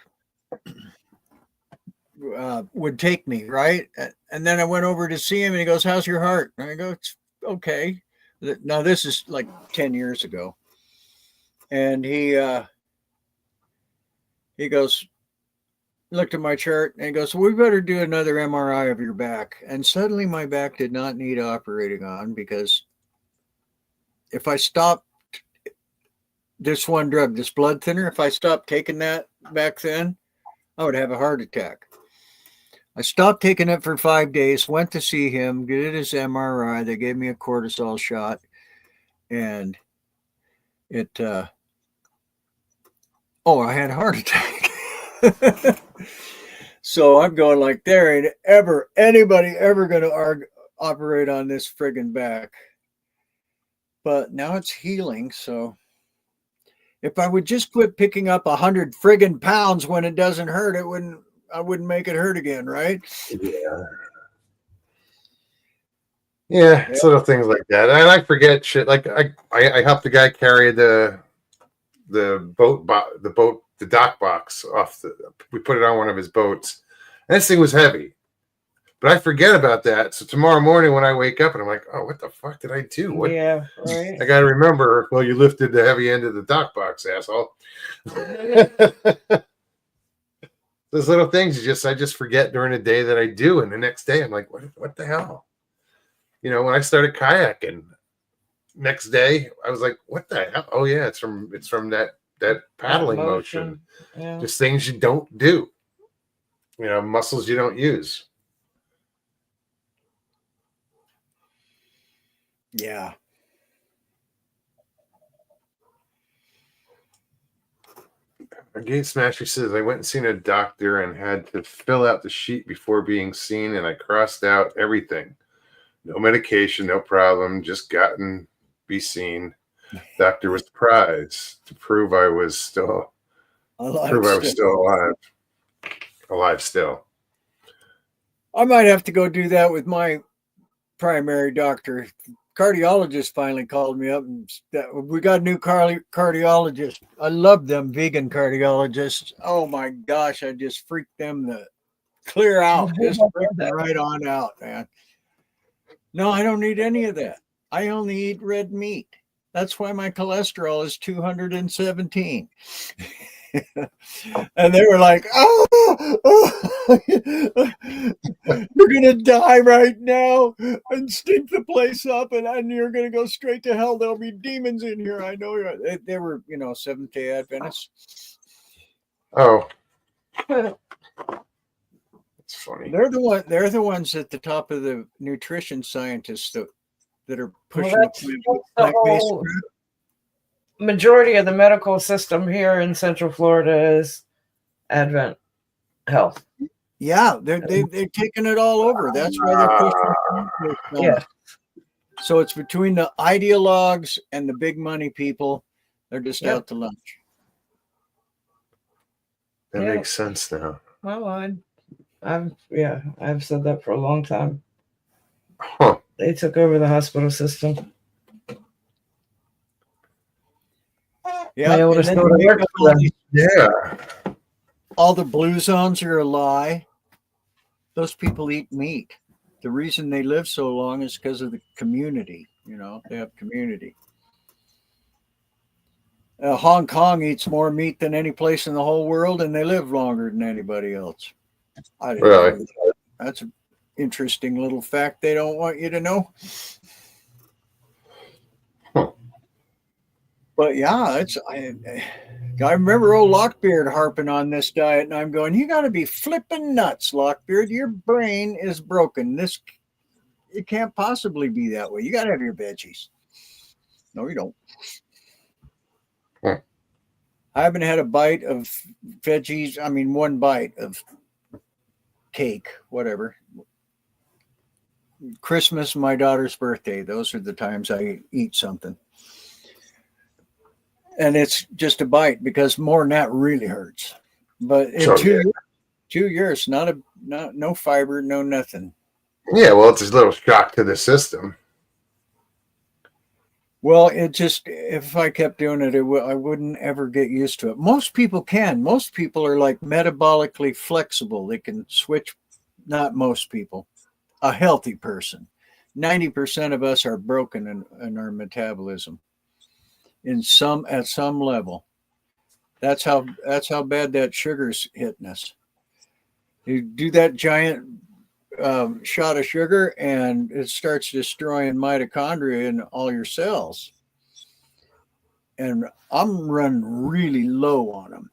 Would take me, right? And then I went over to see him, and he goes, "How's your heart?" And I go, "It's okay." Now this is like 10 years ago. And he goes, looked at my chart and he goes, "We better do another MRI of your back." And suddenly my back did not need operating on, because if I stopped this one drug, this blood thinner, if I stopped taking that back then, I would have a heart attack. I stopped taking it for 5 days, went to see him, did his MRI. They gave me a cortisol shot, and it, I had a heart attack. So I'm going like, there ain't anybody ever going to operate on this friggin' back. But now it's healing. So if I would just quit picking up 100 friggin' pounds when it doesn't hurt, I wouldn't make it hurt again, right? Yeah, it's little things like that. And I forget shit. Like I helped the guy carry the dock box off we put it on one of his boats. And this thing was heavy. But I forget about that. So tomorrow morning when I wake up and I'm like, oh, what the fuck did I do? What? Yeah, right. I gotta remember, well, you lifted the heavy end of the dock box, asshole. Those little things I just forget during the day that I do, and the next day I'm like, what the hell? You know, when I started kayaking, next day I was like, what the hell? Oh yeah, it's from that paddling motion. Yeah. Just things you don't do. You know, muscles you don't use. Yeah. Gate Smasher says, I went and seen a doctor and had to fill out the sheet before being seen, and I crossed out everything. No medication, no problem, just gotten be seen. Doctor was surprised to prove I was still alive. Alive still. I might have to go do that with my primary doctor. Cardiologist finally called me up and we got a new cardiologist. I love them vegan cardiologists. Oh my gosh, I just freaked them the clear out. Just freak them right on out, man. No, I don't need any of that. I only eat red meat. That's why my cholesterol is 217. And they were like, oh, you're gonna die right now and stink the place up, and you're gonna go straight to hell. There'll be demons in here. I know they were, Seventh-day Adventists. Oh, it's funny. They're the ones at the top of the nutrition scientists that are pushing the whole majority of the medical system here in Central Florida is Advent Health. Yeah, they're taking it all over. That's why they're pushing. Yeah. So it's between the ideologues and the big money people. They're just out to lunch. That makes sense now. Well, I've said that for a long time. Huh. They took over the hospital system. Yeah, My oldest daughter worked for them. Yeah. All the blue zones are a lie. Those people eat meat. The reason they live so long is because of the community. They have community. Hong Kong eats more meat than any place in the whole world, and they live longer than anybody else. I didn't know. That's an interesting little fact they don't want you to know. But yeah, I remember old Lockbeard harping on this diet, and I'm going, you got to be flipping nuts, Lockbeard. Your brain is broken. It can't possibly be that way. You got to have your veggies. No, you don't. I haven't had a bite of veggies. I mean, one bite of cake, whatever. Christmas, my daughter's birthday. Those are the times I eat something. And it's just a bite, because more than that really hurts. But in 2 years, no fiber, no nothing. Yeah, well, it's a little shock to the system. Well, if I kept doing it, I wouldn't ever get used to it. Most people can. Most people are like metabolically flexible. They can switch. Not most people. A healthy person. 90% of us are broken in our metabolism. At some level. That's how bad that sugar's hitting us. You do that giant shot of sugar, and it starts destroying mitochondria in all your cells. And I'm running really low on them.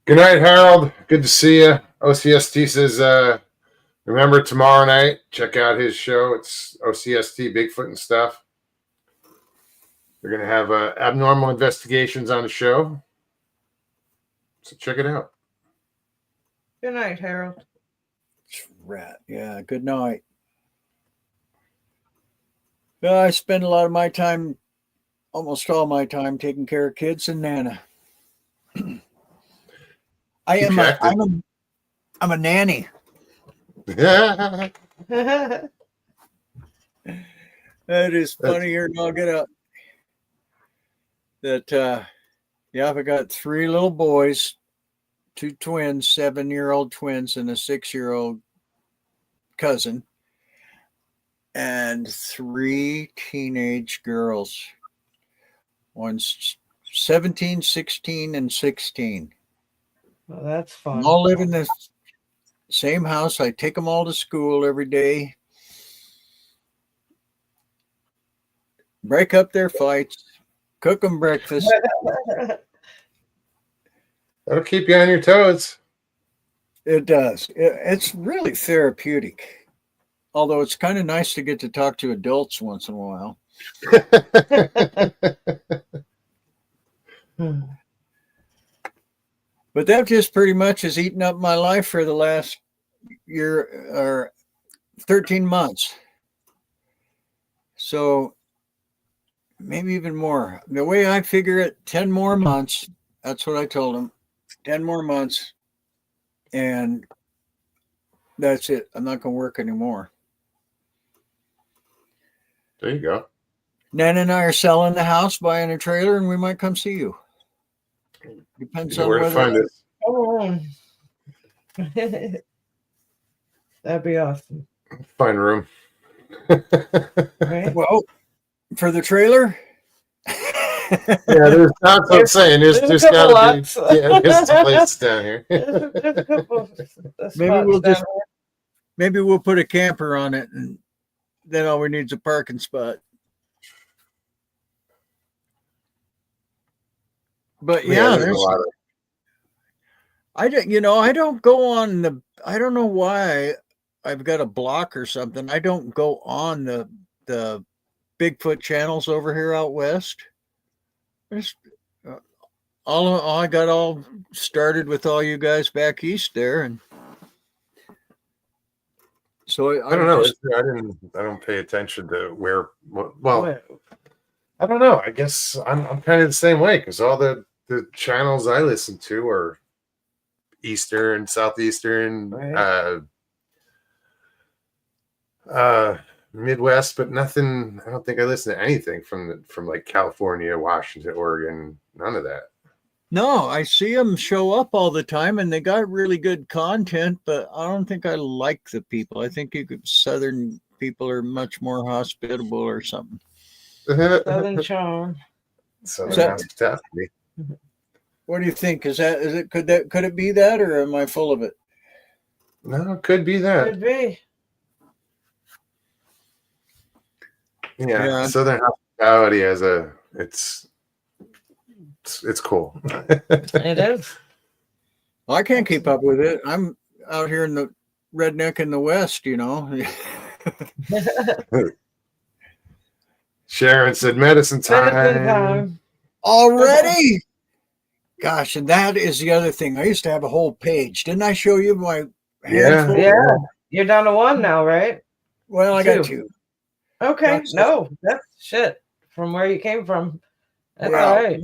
Good night, Harold. Good to see you. OCST says, remember tomorrow night, check out his show. It's OCST, Bigfoot and stuff. They're going to have abnormal investigations on the show. So check it out. Good night, Harold. Rat. Yeah, good night. Well, I spend a lot of my time, almost all my time, taking care of kids and Nana. I'm a nanny. Yeah. That is funny here, and I'll get up. That yeah, I got 3 little boys, 2 twins, 7-year-old twins, and a 6-year-old cousin, and 3 teenage girls. One's 17, 16, and 16. Well, that's fun. All live in the same house. I take them all to school every day. Break up their fights. Cook them breakfast. That'll keep you on your toes. It does. It's really therapeutic. Although it's kind of nice to get to talk to adults once in a while. But that just pretty much has eaten up my life for the last year or 13 months. So maybe even more. The way I figure it, 10 more months. That's what I told him. 10 more months. And that's it. I'm not going to work anymore. There you go. Nan and I are selling the house, buying a trailer, and we might come see you. Depends You know on where to whether find it. Oh. That'd be awesome. Find room. Right? well, for the trailer. Yeah, there's that's what I'm saying. There's There's a just couple gotta lots. be there's some places down here. There's a couple of Maybe spots we'll down just maybe we'll put a camper on it, and then all we need is a parking spot. But yeah, there's a lot of I don't go on the. I don't know why I've got a block or something. I don't go on the Bigfoot channels over here out west. There's, I got all started with all you guys back east there, and so I don't know. just- I don't pay attention to where. Well, I don't know. I guess I'm kind of the same way because all the channels I listen to are Eastern, Southeastern, Right. Midwest, but nothing. I don't think I listen to anything from like California, Washington, Oregon. None of that. No, I see them show up all the time, and they got really good content. But I don't think I like the people. I think Southern people are much more hospitable or something. Southern charm. Southern So- hospitality. What do you think? Is it? Could it be that, or am I full of it? No, it could be that. Could be. Yeah, Yeah. Southern hospitality as it's cool. It is. I can't keep up with it. I'm out here in the redneck in the West, Sharon said medicine time. Medicine time. Already? Gosh, and that is the other thing. I used to have a whole page. Didn't I show you my handful? Yeah. You're down to 1 now, right? Well, I got 2. 2. Okay. That's- No, that's shit. From where you came from. That's Well, all right.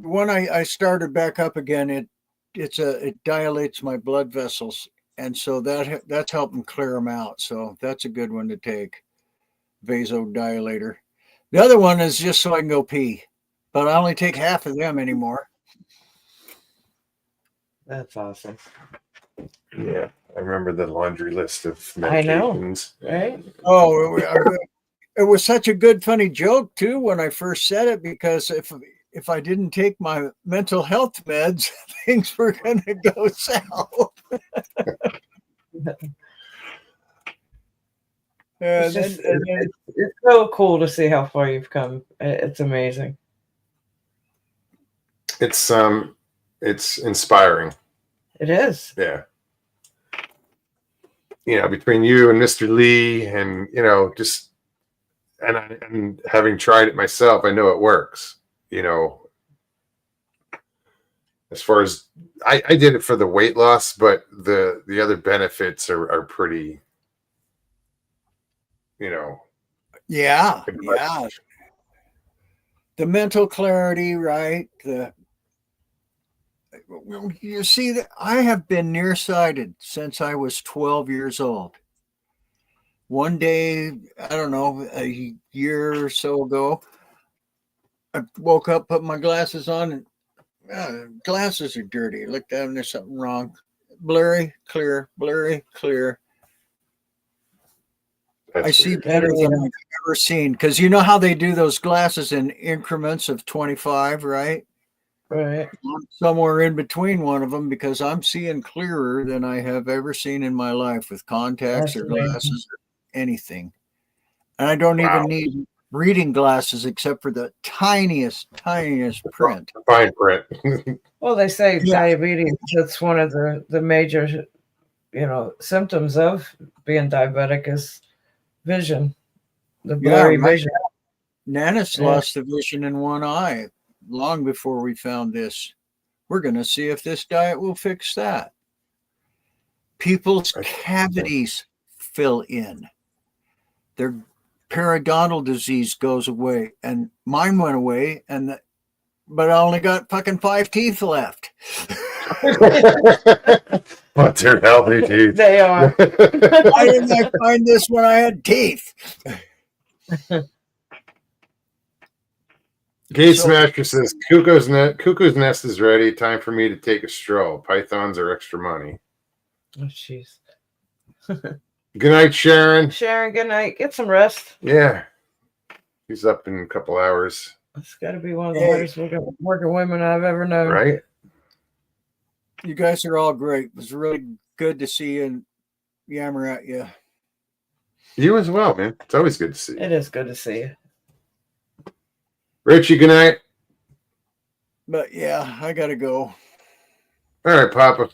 One I started back up again. It dilates my blood vessels, and so that's helping clear them out. So that's a good one to take. Vasodilator. The other one is just so I can go pee, but I only take half of them anymore. That's awesome. Yeah, I remember the laundry list of I know. medications. Right? Oh, it was such a good, funny joke too when I first said it, because if if I didn't take my mental health meds, things were going to go south. It's, just, it's so cool to see how far you've come. It's amazing. It's inspiring. It is. Yeah. You know, between you and Mr. Lee, and you know, just and having tried it myself, I know it works. You know, as far as I did it for the weight loss, but the other benefits are pretty. You know. Yeah. The mental clarity, right? You see that I have been nearsighted since I was 12 years old. One day, I don't know, a year or so ago, I woke up, put my glasses on, and glasses are dirty. I looked at them, there's something wrong. Blurry, clear, blurry, clear. I see better than I've ever seen, because you know how they do those glasses in increments of 25, right? Right. I'm somewhere in between one of them, because I'm seeing clearer than I have ever seen in my life with contacts or glasses or anything. And I don't even need reading glasses except for the tiniest print. Fine print. Well, they say diabetes, that's one of the major, symptoms of being diabetic is vision, the blurry vision. Nana's lost the vision in one eye long before we found this. We're going to see if this diet will fix that. People's cavities fill in. Their periodontal disease goes away, and mine went away, but I only got fucking 5 teeth left. But they're healthy teeth. They are. Why didn't I find this when I had teeth? Gate Smasher says, Cuckoo's nest is ready. Time for me to take a stroll. Pythons are extra money. Oh, jeez. Good night, Sharon. Sharon, good night. Get some rest. Yeah. He's up in a couple hours. It's got to be one of the hardest working women I've ever known. Right? You guys are all great. It was really good to see you and yammer at you. You as well, man. It's always good to see you. It is good to see you. Richie, good night. But yeah, I got to go. All right, Papa.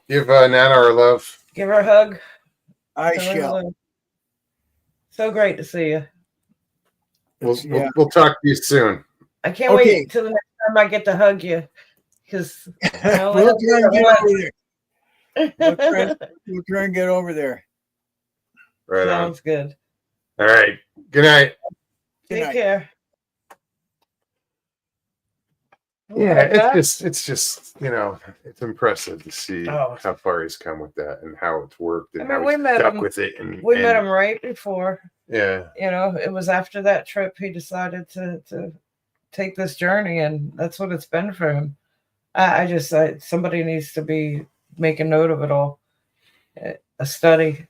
Give Nana our love. Give her a hug. I shall. So great to see you. We'll talk to you soon. I can't wait till the next time I get to hug you. Because we'll try and get over there. We'll try and get over there. Right Sounds good. All right. Good night. Take care. Yeah, it's just it's impressive to see how far he's come with that and how it's worked and how he's stuck with it. And we met him right before. Yeah. It was after that trip he decided to take this journey, and that's what it's been for him. I just somebody needs to be making note of it all. A study,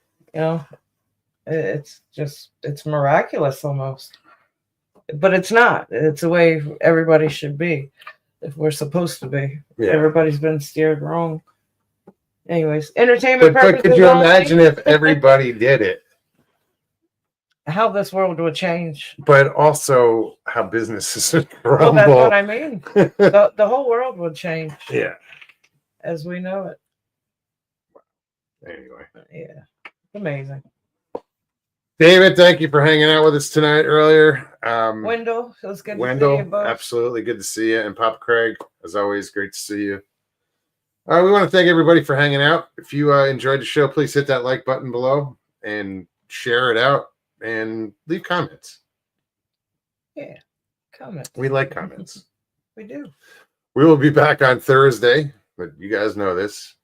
it's miraculous almost, but it's not. It's the way everybody should be. If we're supposed to be. Yeah. Everybody's been steered wrong. Anyways, entertainment purposes. But could you imagine if everybody did it? How this world would change. But also how businesses would crumble. Well, that's what I mean. the whole world would change. Yeah. As we know it. Anyway. Yeah. Amazing. David, thank you for hanging out with us tonight earlier. Wendell, it was good to see you both. Absolutely good to see you. And Papa Craig, as always, great to see you. We want to thank everybody for hanging out. If you enjoyed the show, please hit that like button below and share it out and leave comments. Yeah, comments. We like comments. We do. We will be back on Thursday, but you guys know this.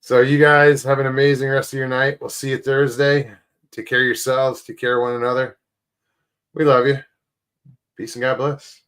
So you guys have an amazing rest of your night. We'll see you Thursday. Take care of yourselves. Take care of one another. We love you. Peace and God bless.